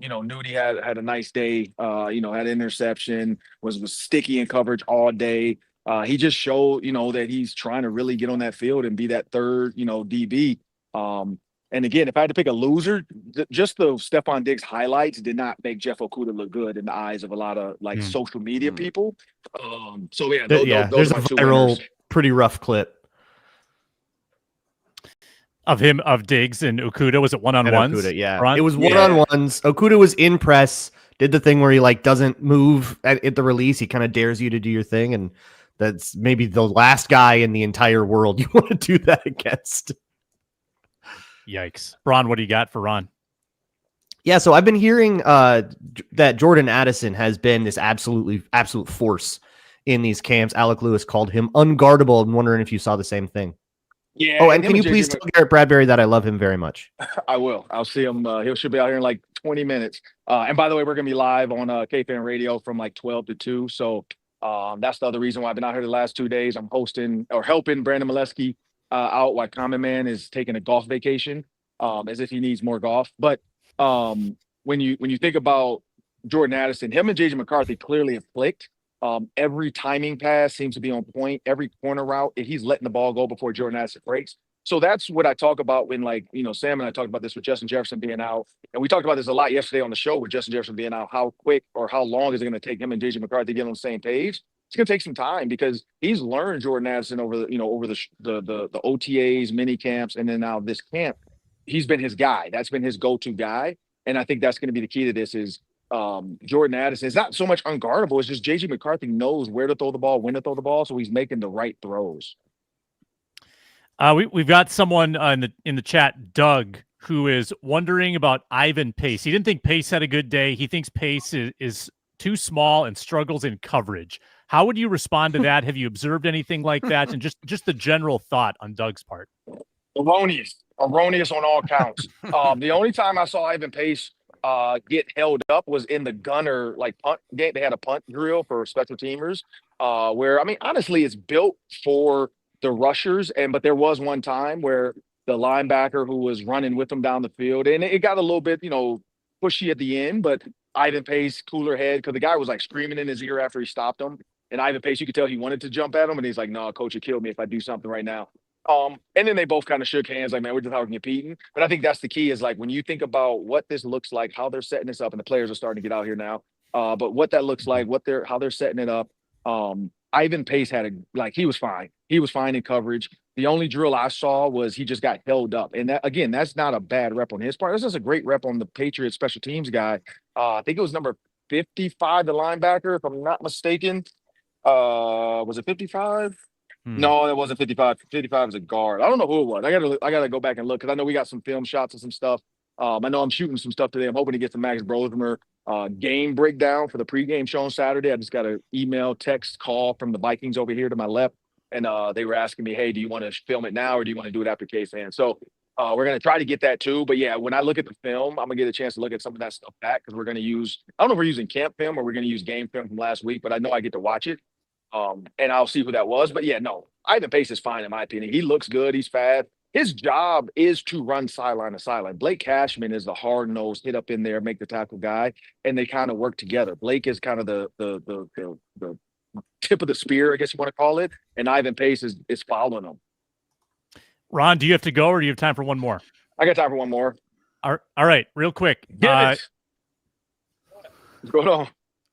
Nudie had a nice day, had an interception, was sticky in coverage all day. He just showed, that he's trying to really get on that field and be that third, DB. And again, if I had to pick a loser, just the Stephon Diggs highlights did not make Jeff Okudah look good in the eyes of a lot of social media people. So yeah, those there's are a my two viral, winners. pretty rough clip of Diggs and Okudah. Was it one-on-ones? Okudah, yeah. Ron? It was one-on-ones. Okudah was in press, did the thing where he doesn't move at the release. He kind of dares you to do your thing, and that's maybe the last guy in the entire world you want to do that against. Yikes. Braun, what do you got for Ron? Yeah, so I've been hearing that Jordan Addison has been this absolute force in these camps. Alec Lewis called him unguardable. I'm wondering if you saw the same thing. Yeah. Oh, and can you please tell Garrett Bradbury that I love him very much? I will. I'll see him. He should be out here in like 20 minutes. And by the way, we're going to be live on KFan Radio from like 12 to 2. So that's the other reason why I've been out here the last 2 days. I'm hosting or helping Brandon Molesky out while Common Man is taking a golf vacation, as if he needs more golf. But when you think about Jordan Addison, him and JJ McCarthy clearly have clicked. Every timing pass seems to be on point. Every corner route, he's letting the ball go before Jordan Addison breaks. So that's what I talk about when, Sam and I talked about this with Justin Jefferson being out. And we talked about this a lot yesterday on the show with Justin Jefferson being out. How quick or how long is it going to take him and JJ McCarthy to get on the same page? It's going to take some time because he's learned Jordan Addison over the OTAs, mini camps, and then now this camp. He's been his guy. That's been his go-to guy. And I think that's going to be the key to this is Jordan Addison is not so much unguardable. It's just JJ McCarthy knows where to throw the ball, when to throw the ball. So he's making the right throws. We've got someone in the chat, Doug, who is wondering about Ivan Pace. He didn't think Pace had a good day. He thinks Pace is too small and struggles in coverage. How would you respond to that? Have you observed anything like that? And just the general thought on Doug's part. Erroneous on all counts. The only time I saw Ivan Pace get held up was in the gunner punt game. They had a punt drill for special teamers where, honestly, it's built for the rushers. But there was one time where the linebacker who was running with them down the field, and it got a little bit, pushy at the end, but Ivan Pace, cooler head, because the guy was screaming in his ear after he stopped him. And Ivan Pace, you could tell he wanted to jump at him, and he's like, "No, coach, you killed me if I do something right now." And then they both kind of shook hands, man, we're just out competing. But I think that's the key is when you think about what this looks like, how they're setting this up, and the players are starting to get out here now. But what that looks like, how they're setting it up. Ivan Pace he was fine. He was fine in coverage. The only drill I saw was he just got held up. And that, again, that's not a bad rep on his part. That's just a great rep on the Patriots special teams guy. I think it was number 55, the linebacker, if I'm not mistaken. Was it 55? No, it wasn't 55. 55 is a guard. I don't know who it was. I gotta go back and look because I know we got some film shots and some stuff. I know I'm shooting some stuff today. I'm hoping to get some Max Brosmer game breakdown for the pregame show on Saturday. I just got an email, text, call from the Vikings over here to my left, and they were asking me, "Hey, do you want to film it now or do you want to do it after KFan?" So we're gonna try to get that too. But yeah, when I look at the film, I'm gonna get a chance to look at some of that stuff back because we're gonna use. I don't know if we're using camp film or we're gonna use game film from last week, but I know I get to watch it. And I'll see who that was. But yeah, no, Ivan Pace is fine in my opinion. He looks good. He's fast. His job is to run sideline to sideline. Blake Cashman is the hard-nosed, hit up in there, make the tackle guy, and they kind of work together. Blake is kind of the tip of the spear, I guess you want to call it, and Ivan Pace is following him. Ron, do you have to go or do you have time for one more? I got time for one more. All right, real quick. What's going on?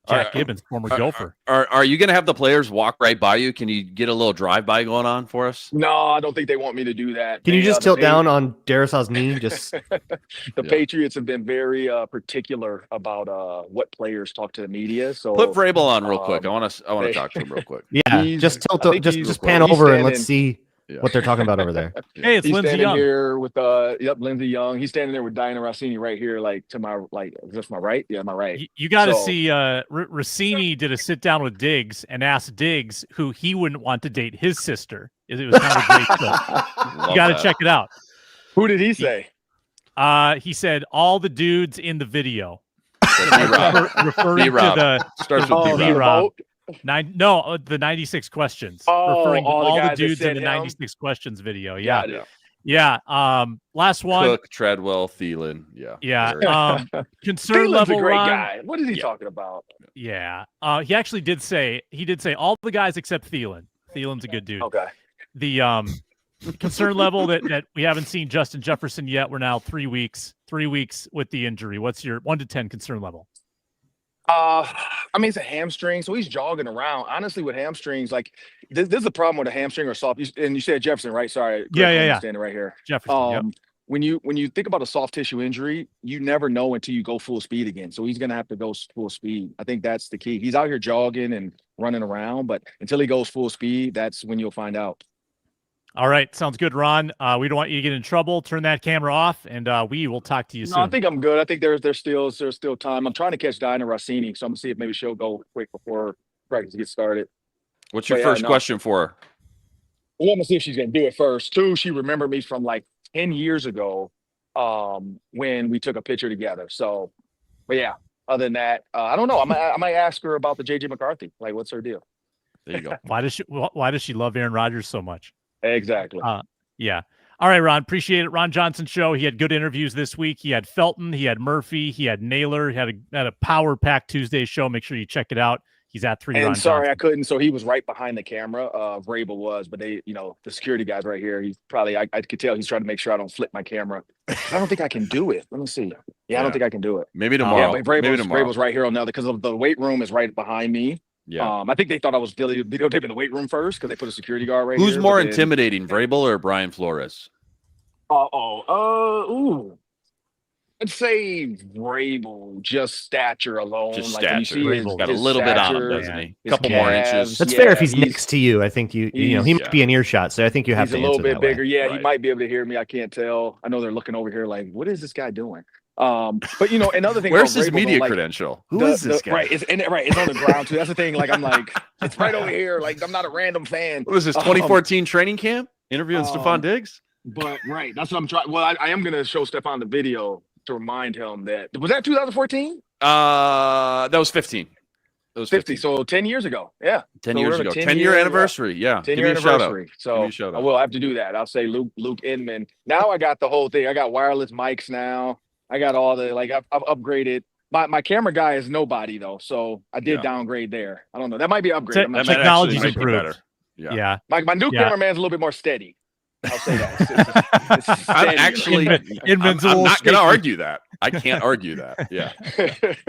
Jack Gibbons, former Gopher. Are you going to have the players walk right by you? Can you get a little drive-by going on for us? No, I don't think they want me to do that. Can you just tilt down on Darisaw's knee? Just the Patriots have been very particular about what players talk to the media. So put Vrabel on real quick. I want to talk to him real quick. Yeah, just tilt, just pan over and let's see what they're talking about over there. Hey, it's he's Lindsey standing Young. here with Lindsey Young. He's standing there with Diana Rossini right here, like to my is this my right? Yeah, my right. You got to see Rossini did a sit down with Diggs and asked Diggs who he wouldn't want to date his sister. It was kind of a great clip. You got to check it out. Who did he say? He said all the dudes in the video. Referring to the starts with B-Rob. The 96 questions. Referring to all the dudes in the 96 questions video. Yeah. Last one. Cook, Treadwell, Thielen. Yeah. Concern Thielen's level. a great Ron, guy. What is he talking about? Yeah. He actually did say all the guys except Thielen. Thielen's a good dude. Okay. The concern level that we haven't seen Justin Jefferson yet. We're now 3 weeks with the injury. What's your 1 to 10 concern level? I mean, it's a hamstring, so he's jogging around. Honestly, with hamstrings, like this is the problem with a hamstring or soft. And you said Jefferson, right? Sorry. Yeah. Standing right here. Jefferson. When you think about a soft tissue injury, you never know until you go full speed again. So he's gonna have to go full speed. I think that's the key. He's out here jogging and running around, but until he goes full speed, that's when you'll find out. All right, sounds good, Ron. We don't want you to get in trouble. Turn that camera off, and we will talk to you soon. I think I'm good. I think there's still time. I'm trying to catch Diana Rossini, so I'm gonna see if maybe she'll go quick before practice gets started. What's your first question for her? Well, I'm gonna see if she's gonna do it first. Two, she remembered me from like 10 years ago, when we took a picture together. So, but yeah. Other than that, I don't know. I might ask her about the JJ McCarthy. Like, what's her deal? There you go. Why does she love Aaron Rodgers so much? Exactly. Yeah. All right, Ron. Appreciate it. Ron Johnson show. He had good interviews this week. He had Felton. He had Murphy. He had Naylor. He had a power pack Tuesday show. Make sure you check it out. He's at 3. And Ron sorry, Johnson. I couldn't. So he was right behind the camera. Vrabel was, but they, the security guys right here. He's probably. I could tell he's trying to make sure I don't flip my camera. I don't think I can do it. Let me see. Yeah, I don't think I can do it. Maybe tomorrow. But Vrabel's right here on the other because the weight room is right behind me. Yeah. I think they thought I was videotaping the weight room first because they put a security guard right here. Who's more intimidating, Vrabel or Brian Flores? I'd say Vrabel, just stature alone. Just like stature. He's got a little bit on him, doesn't he? A couple more inches. That's fair if he's next to you. I think he might be in earshot, so I think you have to. He's a little bit bigger. Yeah, he might be able to hear me. I can't tell. I know they're looking over here like, what is this guy doing? But another thing. Where's his media credential? Who is this guy? Right, it's on the ground too. That's the thing. Like I'm like, it's right over here. Like I'm not a random fan. What was this 2014 training camp interviewing Stephon Diggs? But right, that's what I'm trying. Well, I am gonna show Stephon the video to remind him that 2014. That was 15. It was 50. So 10 years ago. Yeah. 10 years ago. 10-year anniversary. Yeah. 10-year anniversary. So I will have to do that. I'll say Luke Inman. Now I got the whole thing. I got wireless mics now. I got all the I've upgraded. My camera guy is nobody though, so I did downgrade there. I don't know. That might be upgrade. Technology's improved. Yeah. My new cameraman's a little bit more steady. I'll say that. I'm actually Inman's I'm not going to argue that. I can't argue that. Yeah.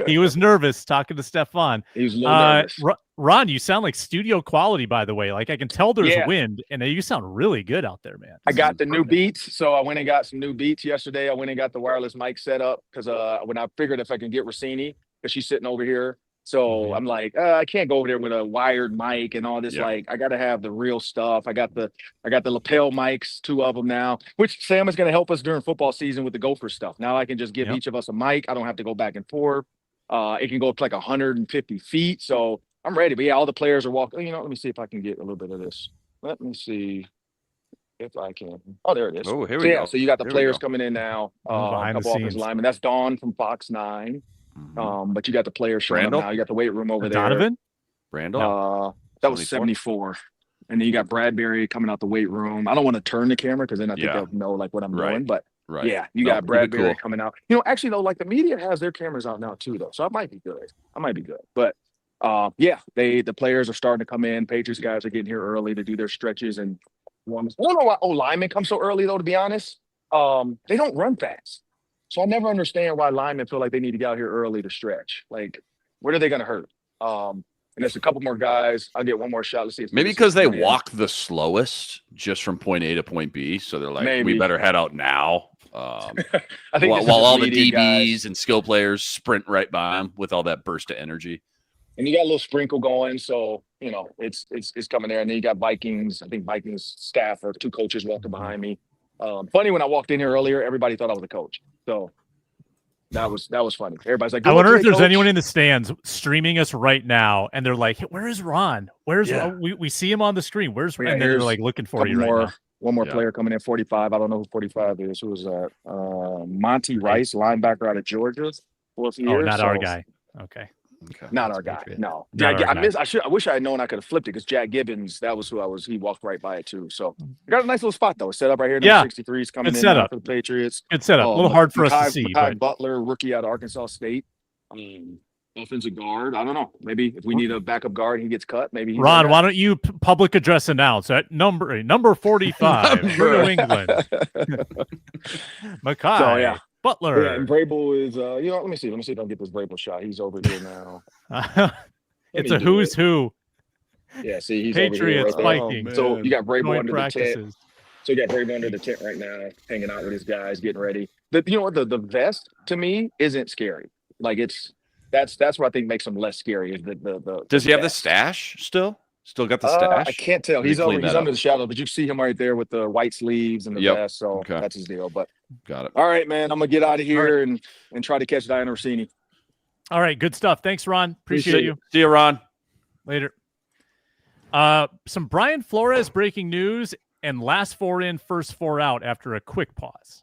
He was nervous talking to Stephon. He was a little nervous. Ron, you sound like studio quality, by the way. Like I can tell there's wind, and you sound really good out there, man. I got the new beats, so I went and got some new beats yesterday. I went and got the wireless mic set up because when I figured if I can get Rossini, because she's sitting over here. So I'm like, I can't go over there with a wired mic and all this. Yeah. Like, I got to have the real stuff. I got the lapel mics, 2 of them now, which Sam is going to help us during football season with the Gopher stuff. Now I can just give each of us a mic. I don't have to go back and forth. It can go up to like 150 feet. So I'm ready. But yeah, all the players are walking. Let me see if I can get a little bit of this. Let me see if I can. Oh, there it is. Oh, here we go. So you got the players coming in now. A couple offensive linemen. That's Dawn from Fox 9. But you got the players showing up now. You got the weight room over there. Donovan? Randall? That was 74. And then you got Bradbury coming out the weight room. I don't want to turn the camera because then I think they'll know like what I'm doing. But yeah, you got Bradbury coming out. Actually though, like the media has their cameras out now too though. So I might be good. But the players are starting to come in. Patriots guys are getting here early to do their stretches and warm-ups. I don't know why linemen come so early though, to be honest. They don't run fast. So I never understand why linemen feel like they need to get out here early to stretch. Like, where are they going to hurt? And there's a couple more guys. I'll get one more shot. Let's see. Maybe because they walk the slowest just from point A to point B. So they're like, we better head out now. I think while all the DBs guys and skill players sprint right by them with all that burst of energy. And you got a little sprinkle going. So, you know, it's coming there. And then you got Vikings. I think Vikings staff or 2 coaches walking behind me. Funny, when I walked in here earlier, everybody thought I was a coach. So that was funny. Everybody's like, I wonder if there's anyone in the stands streaming us right now, and they're like, hey, where is Ron? Where's we see him on the screen. Where's and they're like looking for you right now. One more player coming in, 45. I don't know who 45 is. Who was that? Monty Rice, linebacker out of Georgia. Not our guy. Okay. Not our guy. No. I wish I had known I could have flipped it, because Jack Gibbons, that was who I was. He walked right by it too. So I got a nice little spot though. Set up right here. Yeah. 63 is coming Good in setup for the Patriots. Good setup. A little hard for us to see. But Butler, rookie out of Arkansas State. Offensive guard. I don't know. Maybe if we need a backup guard, he gets cut. Maybe Ron, why don't you public address announce at number 45, New England. McCarthy. So, yeah. Butler. Yeah, and Vrabel is let me see if I can get this Vrabel shot. He's over here now. It's a who's who. Yeah, see, he's Patriots, over here right Vikings. So you got Vrabel under practices. the tent. So you got Vrabel under the tent right now, hanging out with his guys, getting ready. You know what? The vest to me isn't scary. Like that's what I think makes him less scary. Is the Does he have the stash still? Still got the stash? I can't tell. He's under the shadow, but you see him right there with the white sleeves and the vest. So that's his deal. But got it. All right, man. I'm gonna get out of here and try to catch Diana Rossini. All right, good stuff. Thanks, Ron. Appreciate you. See you, Ron. Later. Some Brian Flores breaking news, and last 4 in, first 4 out after a quick pause.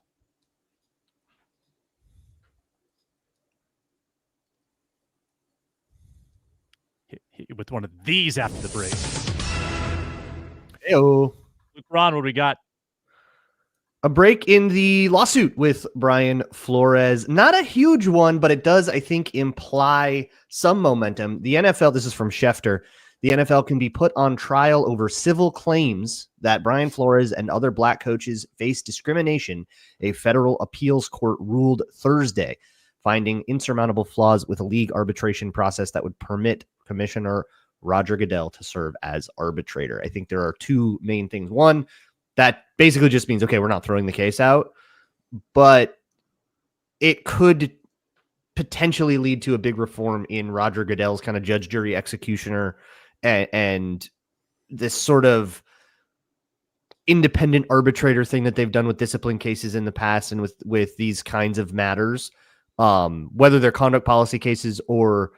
Hit with one of these after the break. Heyo. Luke Braun, what we got? A break in the lawsuit with Brian Flores. Not a huge one, but it does, I think, imply some momentum. The NFL, this is from Schefter, the NFL can be put on trial over civil claims that Brian Flores and other black coaches face discrimination, a federal appeals court ruled Thursday, finding insurmountable flaws with a league arbitration process that would permit Commissioner Roger Goodell to serve as arbitrator. I think there are 2 main things. One, that basically just means, okay, we're not throwing the case out, but it could potentially lead to a big reform in Roger Goodell's kind of judge, jury, executioner, and this sort of independent arbitrator thing that they've done with discipline cases in the past and with these kinds of matters, whether they're conduct policy cases or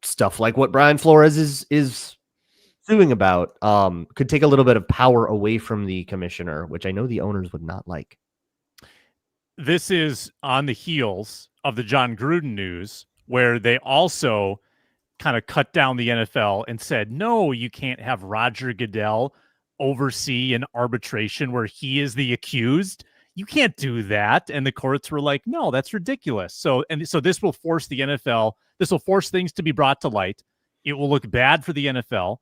stuff like what Brian Flores is suing about, could take a little bit of power away from the commissioner, which I know the owners would not like. This is on the heels of the John Gruden news, where they also kind of cut down the NFL and said, no, you can't have Roger Goodell oversee an arbitration where he is the accused. You can't do that. And the courts were like, no, that's ridiculous. So this will force the NFL. This will force things to be brought to light. It will look bad for the NFL.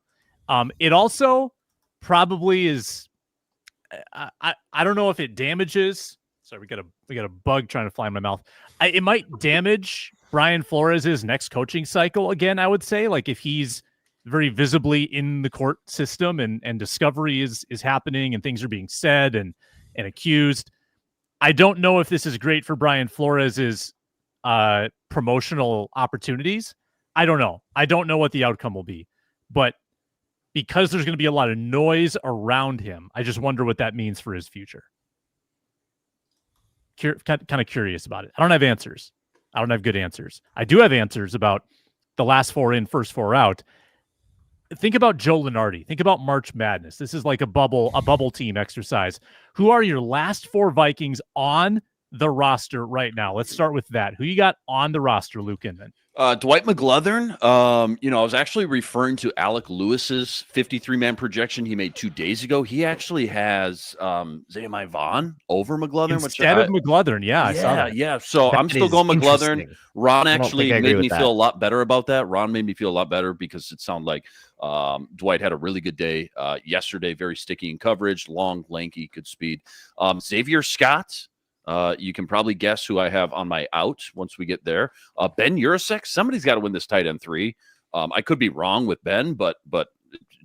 It also probably is. I don't know if it damages. Sorry, we got a bug trying to fly in my mouth. It might damage Brian Flores' next coaching cycle again. I would say, like, if he's very visibly in the court system and discovery is happening and things are being said and accused. I don't know if this is great for Brian Flores' promotional opportunities. I don't know. I don't know what the outcome will be, but because there's going to be a lot of noise around him, I just wonder what that means for his future. Kind of curious about it. I don't have answers. I don't have good answers. I do have answers about the last 4 in, first 4 out. Think about Joe Lunardi. Think about March Madness. This is like a bubble team exercise. Who are your last 4 Vikings on the roster right now? Let's start with that. Who you got on the roster, Luke Inman? Dwight McGlothern. I was actually referring to Alec Lewis's 53-man projection he made 2 days ago. He actually has Zayamai Vaughn over McGlothern. Instead of McGlothern, I saw that. Yeah. So I'm still going McGlothern. Ron actually made me feel a lot better about that. Ron made me feel a lot better because it sounded like Dwight had a really good day yesterday, very sticky in coverage, long, lanky, good speed. Xavier Scott. You can probably guess who I have on my out once we get there. Ben Urasek, somebody's got to win this tight end 3. I could be wrong with Ben, but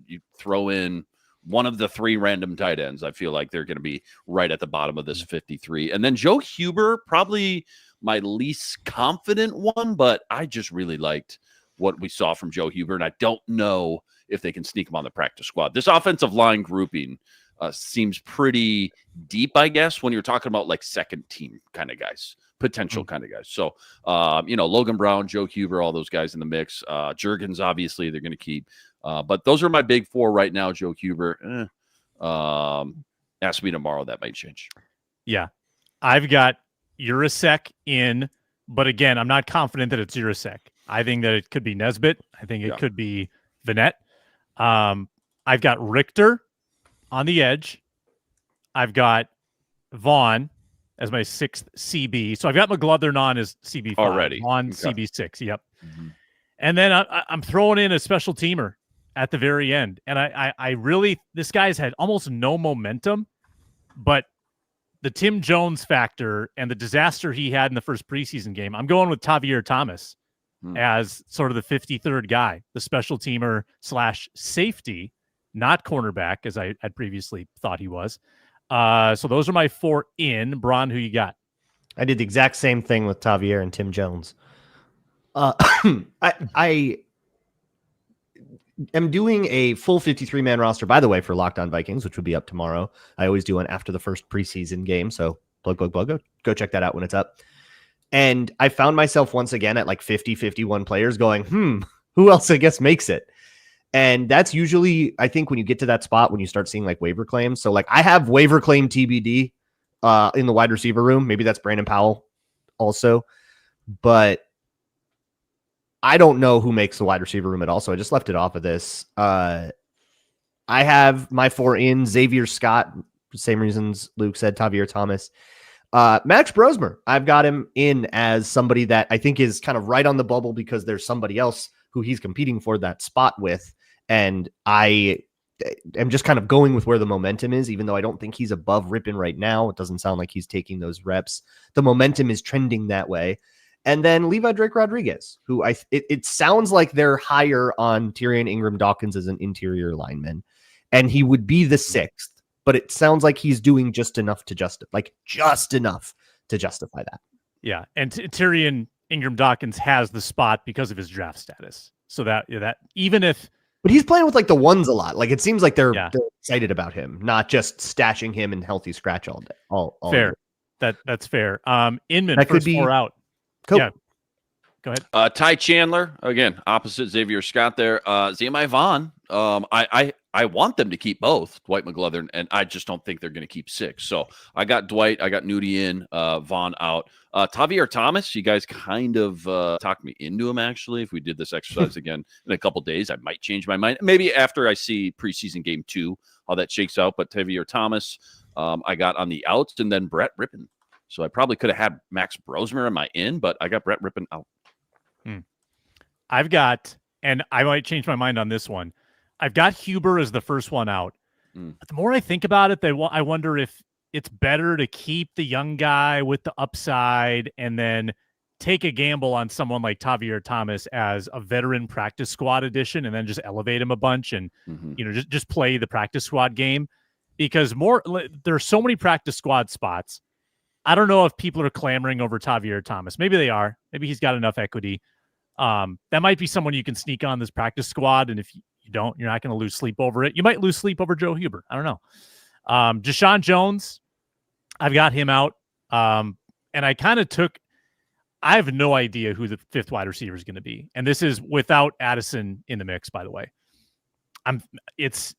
you throw in one of the 3 random tight ends, I feel like they're going to be right at the bottom of this 53. And then Joe Huber, probably my least confident one, but I just really liked what we saw from Joe Huber, and I don't know if they can sneak him on the practice squad. This offensive line grouping seems pretty deep, I guess, when you're talking about like second team kind of guys, potential kind of guys. So, Logan Brown, Joe Huber, all those guys in the mix. Juergens, obviously, they're going to keep. But those are my big 4 right now. Joe Huber. Ask me tomorrow. That might change. Yeah. I've got Urasek in, but again, I'm not confident that it's Urasek. I think that it could be Nesbitt. I think it could be Vanette. I've got Richter on the edge. I've got Vaughn as my 6th CB. So I've got McGlothern on as CB5. Already. On CB6. Yep. Mm-hmm. And then I'm throwing in a special teamer at the very end. And I really, this guy's had almost no momentum, but the Tim Jones factor and the disaster he had in the first preseason game, I'm going with Tavier Thomas as sort of the 53rd guy, the special teamer / safety, not cornerback, as I had previously thought he was. So those are my 4 in. Braun, who you got? I did the exact same thing with Tavier and Tim Jones. I am doing a full 53-man roster, by the way, for Locked On Vikings, which will be up tomorrow. I always do one after the first preseason game, so plug. Go check that out when it's up. And I found myself once again at like 50, 51 players going, who else I guess makes it? And that's usually, I think, when you get to that spot, when you start seeing like waiver claims. So like I have waiver claim TBD in the wide receiver room. Maybe that's Brandon Powell also. But I don't know who makes the wide receiver room at all. So I just left it off of this. I have my 4 in: Xavier Scott, same reasons Luke said, Tavier Thomas. Max Brosmer, I've got him in as somebody that I think is kind of right on the bubble because there's somebody else who he's competing for that spot with. And I am just kind of going with where the momentum is, even though I don't think he's above Rippin right now. It doesn't sound like he's taking those reps. The momentum is trending that way. And then Levi Drake Rodriguez, who it sounds like they're higher on Tyrion Ingram Dawkins as an interior lineman, and he would be the 6th. But it sounds like he's doing just enough to justify that. Yeah, and Tyrion Ingram Dawkins has the spot because of his draft status. So that even if, but he's playing with like the ones a lot. Like it seems like they're excited about him, not just stashing him in healthy scratch all day. All fair. Day. That's fair. Inman that first could be 4 out. Cool. Yeah. Go ahead. Ty Chandler, again, opposite Xavier Scott there. Zami Vaughn. I want them to keep both Dwight McGlothern, and I just don't think they're going to keep 6. So I got Dwight, I got Nudie in, Vaughn out. Tavier Thomas, you guys kind of talked me into him, actually. If we did this exercise again in a couple days, I might change my mind. Maybe after I see preseason game 2, how that shakes out. But Tavier Thomas, I got on the outs, and then Brett Rippin. So I probably could have had Max Brosmer in my in, but I got Brett Rippin out. I've got, and I might change my mind on this one, I've got Huber as the first one out. But the more I think about it, I wonder if it's better to keep the young guy with the upside and then take a gamble on someone like Tavier Thomas as a veteran practice squad addition and then just elevate him a bunch and just play the practice squad game. Because there are so many practice squad spots. I don't know if people are clamoring over Tavier Thomas. Maybe they are. Maybe he's got enough equity. That might be someone you can sneak on this practice squad. And if you don't, you're not going to lose sleep over it. You might lose sleep over Joe Huber. I don't know. Deshaun Jones, I've got him out. And I have no idea who the 5th wide receiver is going to be. And this is without Addison in the mix, by the way. It's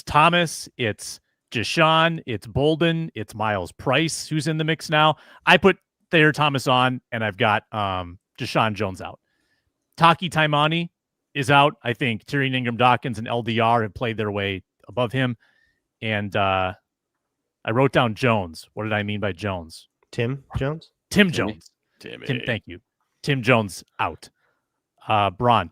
Thomas, it's Deshaun, it's Bolden, it's Miles Price, who's in the mix now. I put Thayer Thomas on, and I've got Deshaun Jones out. Taki Taimani is out. I think Tyrion Ingram Dawkins and LDR have played their way above him. And I wrote down Jones. What did I mean by Jones? Tim Jones? Tim Jones. Tim, thank you. Tim Jones out. Braun.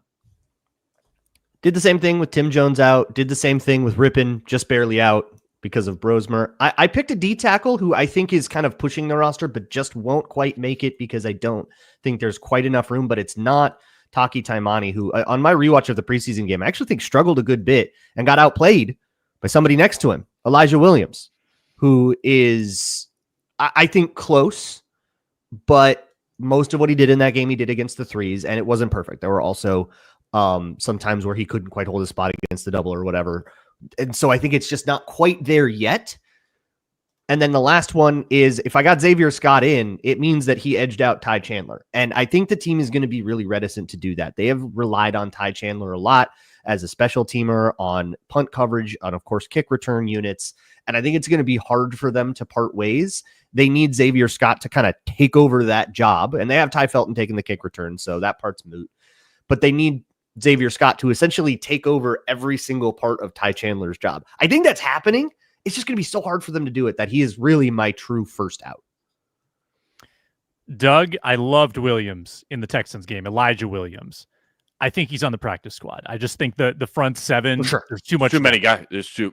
Did the same thing with Tim Jones out. Did the same thing with Rippin, just barely out. because of Brosmer. I picked a D tackle who I think is kind of pushing the roster, but just won't quite make it because I don't think there's quite enough room, but it's not Taki Taimani, who on my rewatch of the preseason game, I actually think struggled a good bit and got outplayed by somebody next to him, Elijah Williams, who is, I think, close, but most of what he did in that game, he did against the threes, and it wasn't perfect. There were also some times where he couldn't quite hold his spot against the double or whatever. And so I think it's just not quite there yet. And then the last one is, if I got Xavier Scott in, it means that he edged out Ty Chandler. And I think the team is going to be really reticent to do that. They have relied on Ty Chandler a lot as a special teamer, on punt coverage, on, of course, kick return units. And I think it's going to be hard for them to part ways. They need Xavier Scott to kind of take over that job. And they have Ty Felton taking the kick return, so that part's moot. But they need Xavier Scott to essentially take over every single part of Ty Chandler's job. I think that's happening. It's just going to be so hard for them to do it that he is really my true first out. Doug, I loved Williams in the Texans game, Elijah Williams. I think he's on the practice squad. I just think the front seven, there's too many guys. There's too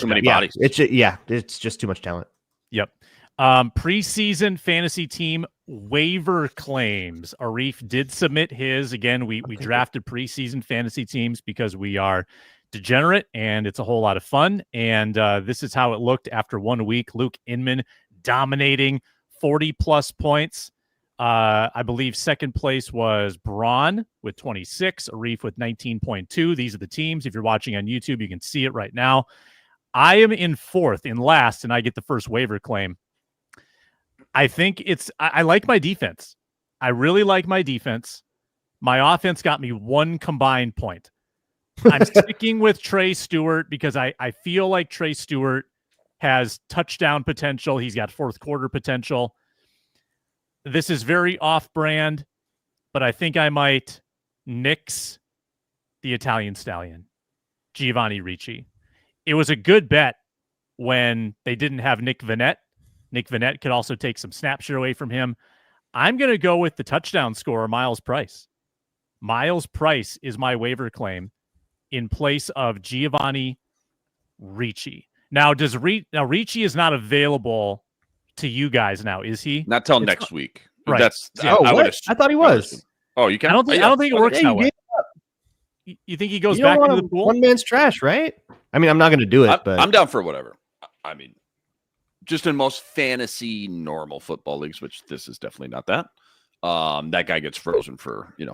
many bodies. It's just too much talent. Yep. Preseason fantasy team waiver claims. Arif did submit his. Again, we drafted preseason fantasy teams because we are degenerate and it's a whole lot of fun. And this is how it looked after 1 week. Luke Inman dominating 40+ points. I believe second place was Braun with 26, Arif with 19.2. These are the teams. If you're watching on YouTube, you can see it right now. I am in fourth, in last, and I get the first waiver claim. I think I like my defense. I really like my defense. My offense got me 1 combined point. I'm sticking with Trey Stewart because I feel like Trey Stewart has touchdown potential. He's got fourth quarter potential. This is very off-brand, but I think I might nix the Italian Stallion, Giovanni Ricci. It was a good bet when they didn't have Nick Vannett. Nick Vannett could also take some snap share away from him. I'm going to go with the touchdown scorer, Miles Price. Miles Price is my waiver claim in place of Giovanni Ricci. Now, Ricci is not available to you guys now, is he? Not till next week. Right. I thought he was. Oh, you can. I don't think it works that way. You think he goes back into the pool? One man's trash, right? I mean, I'm not going to do it, but I'm down for whatever. I mean, just in most fantasy normal football leagues, which this is definitely not that. That guy gets frozen for, you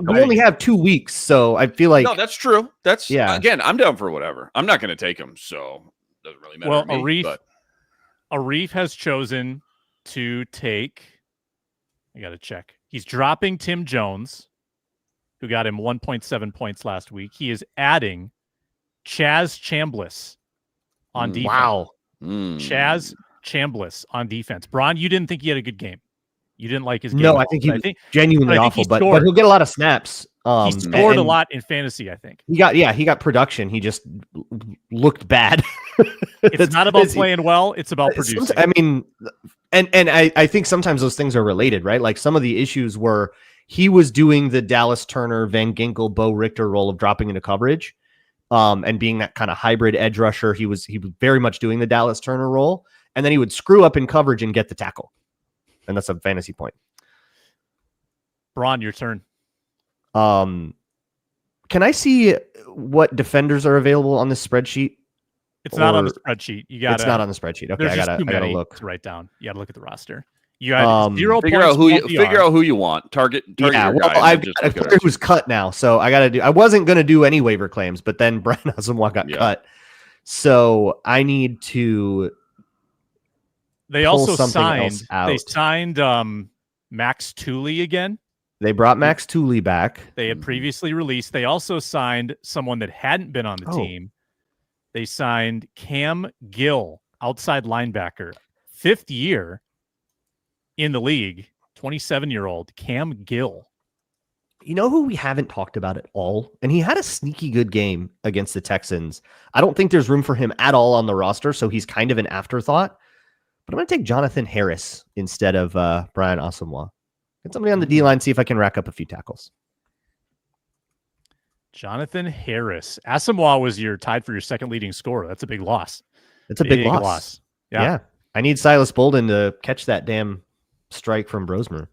only have 2 weeks, so I feel like no, that's true. Again, I'm down for whatever. I'm not going to take him, so it doesn't really matter. Well, to me, Arif has chosen to take. I got to check. He's dropping Tim Jones, who got him 1.7 points last week. He is adding Chaz Chambliss on defense. Wow. Chaz Chambliss on defense. Braun, you didn't think he had a good game. You didn't like his game. No, I think he was genuinely awful, but he'll get a lot of snaps. He scored a lot in fantasy, I think. He got production. He just looked bad. It's not about playing well. It's about producing. I mean, and I think sometimes those things are related, right? Like some of the issues were he was doing the Dallas Turner, Van Ginkel, Bo Richter role of dropping into coverage, and being that kind of hybrid edge rusher. He was very much doing the Dallas Turner role, and then he would screw up in coverage and get the tackle, and that's a fantasy point. Braun, your turn. Can I see what defenders are available on this spreadsheet? It's not on the spreadsheet. It's not on the spreadsheet. Okay, I gotta look to write down. You gotta look at the roster. You got 0 figure out who you want. Target yeah, your well, guy. I've got a player who's cut now, so I gotta do. I wasn't gonna do any waiver claims, but then Brian Asamoah got cut, so I need to. They also signed. They signed Max Tooley again. They brought Max Tooley back. They had previously released. They also signed someone that hadn't been on the team. They signed Cam Gill, outside linebacker, 5th year in the league, 27-year-old Cam Gill. You know who we haven't talked about at all? And he had a sneaky good game against the Texans. I don't think there's room for him at all on the roster, so he's kind of an afterthought. But I'm going to take Jonathan Harris instead of Brian Asamoah. Get somebody on the D-line, see if I can rack up a few tackles. Jonathan Harris. Asamoah was tied for your second leading scorer. That's a big loss. It's a big loss. Yeah. I need Silas Bolden to catch that damn strike from Brosmer.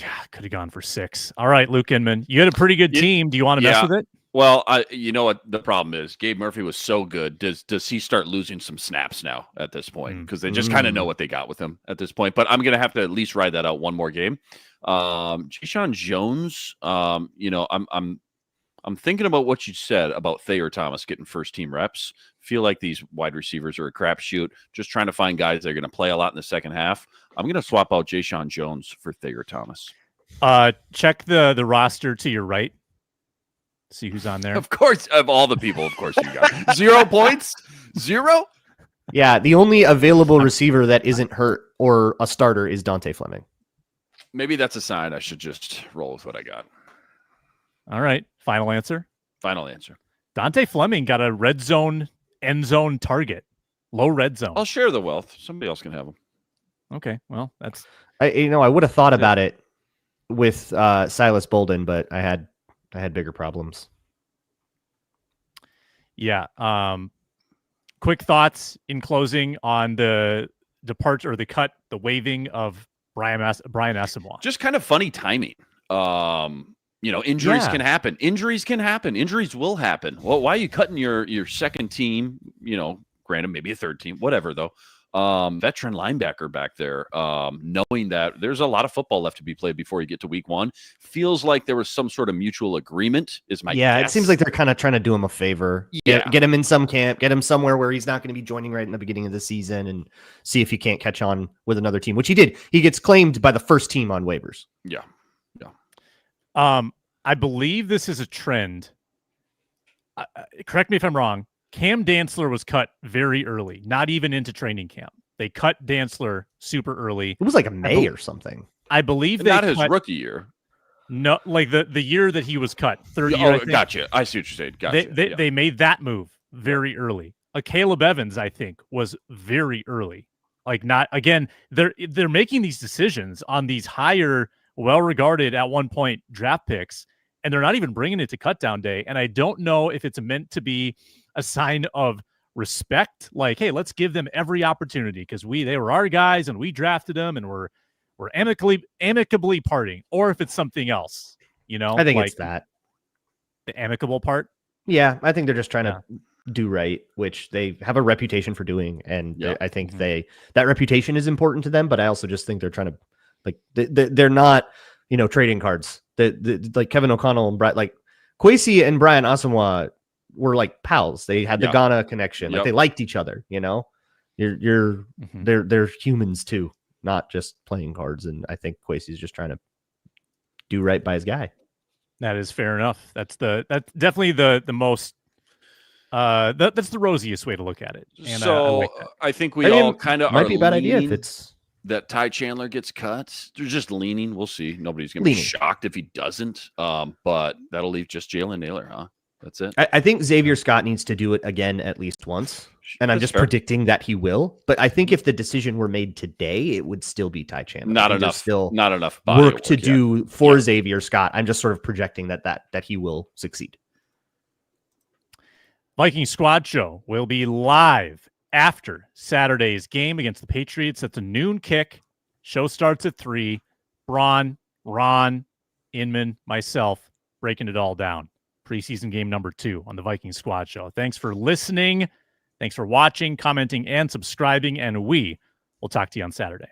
Yeah, could have gone for 6. All right, Luke Inman, you had a pretty good team. Do you want to mess with it? Well, you know what the problem is? Gabe Murphy was so good. Does he start losing some snaps now at this point? Because they just kind of know what they got with him at this point. But I'm going to have to at least ride that out one more game. Jayshon Jones, you know, I'm thinking about what you said about Thayer Thomas getting first team reps. Feel like these wide receivers are a crapshoot. Just trying to find guys that are going to play a lot in the second half. I'm going to swap out Jayshon Jones for Thayer Thomas. Check the roster to your right. See who's on there. Of course, of all the people, of course you got 0 points. 0. Yeah, the only available receiver that isn't hurt or a starter is Dante Fleming. Maybe that's a sign I should just roll with what I got. All right. Final answer. Final answer. Dante Fleming got a red zone, end zone target. Low red zone. I'll share the wealth. Somebody else can have them. Okay. Well, that's. I would have thought about it with Silas Bolden, but I had bigger problems. Yeah. Quick thoughts in closing on the departure or the waiving of Brian Asamoah. Just kind of funny timing. You know, injuries can happen. Injuries can happen. Injuries will happen. Well, why are you cutting your second team? You know, granted, maybe a third team, whatever though. Veteran linebacker back there, knowing that there's a lot of football left to be played before you get to week 1. Feels like there was some sort of mutual agreement is my guess. It seems like they're kind of trying to do him a favor. Get him in some camp, get him somewhere where he's not going to be joining right in the beginning of the season and see if he can't catch on with another team, which he did. He gets claimed by the first team on waivers. Yeah. I believe this is a trend. Correct me if I'm wrong. Cam Dantzler was cut very early, not even into training camp. They cut Dantzler super early. It was like a May or something. I believe they not his rookie year. No, like the year that he was cut, third year. I think. Gotcha. I see what you're saying. Gotcha. They made that move very early. Caleb Evans, I think, was very early. Like not again. They're making these decisions on these higher, well-regarded at one point draft picks, and they're not even bringing it to cutdown day. And I don't know if it's meant to be a sign of respect, like, hey, let's give them every opportunity because they were our guys and we drafted them and we're amicably parting, or if it's something else, you know. I think it's that the amicable part. Yeah, I think they're just trying to do right, which they have a reputation for doing, and I think that reputation is important to them. But I also just think they're trying to they're not, you know, trading cards. Like Kevin O'Connell and Kwesi and Brian Asamoah were like pals. They had the Ghana connection. Like they liked each other, you know. They're humans too, not just playing cards. And I think Kwesi's just trying to do right by his guy. That is fair enough. That's definitely the most that's the rosiest way to look at it. And so I think we all kind of might be a bad idea if it's that Ty Chandler gets cut. They're just leaning. We'll see. Nobody's gonna be shocked if he doesn't. But that'll leave just Jalen Naylor, huh? That's it. I think Xavier Scott needs to do it again at least once. And I'm just predicting that he will. But I think if the decision were made today, it would still be Ty Chandler. Not enough work to do for Xavier Scott. I'm just sort of projecting that he will succeed. Viking Squad Show will be live after Saturday's game against the Patriots. That's a noon kick. Show starts at 3. Braun, Ron, Inman, myself, breaking it all down. Preseason game number 2 on the Viking Squad Show. Thanks for listening. Thanks for watching, commenting, and subscribing. And we will talk to you on Saturday.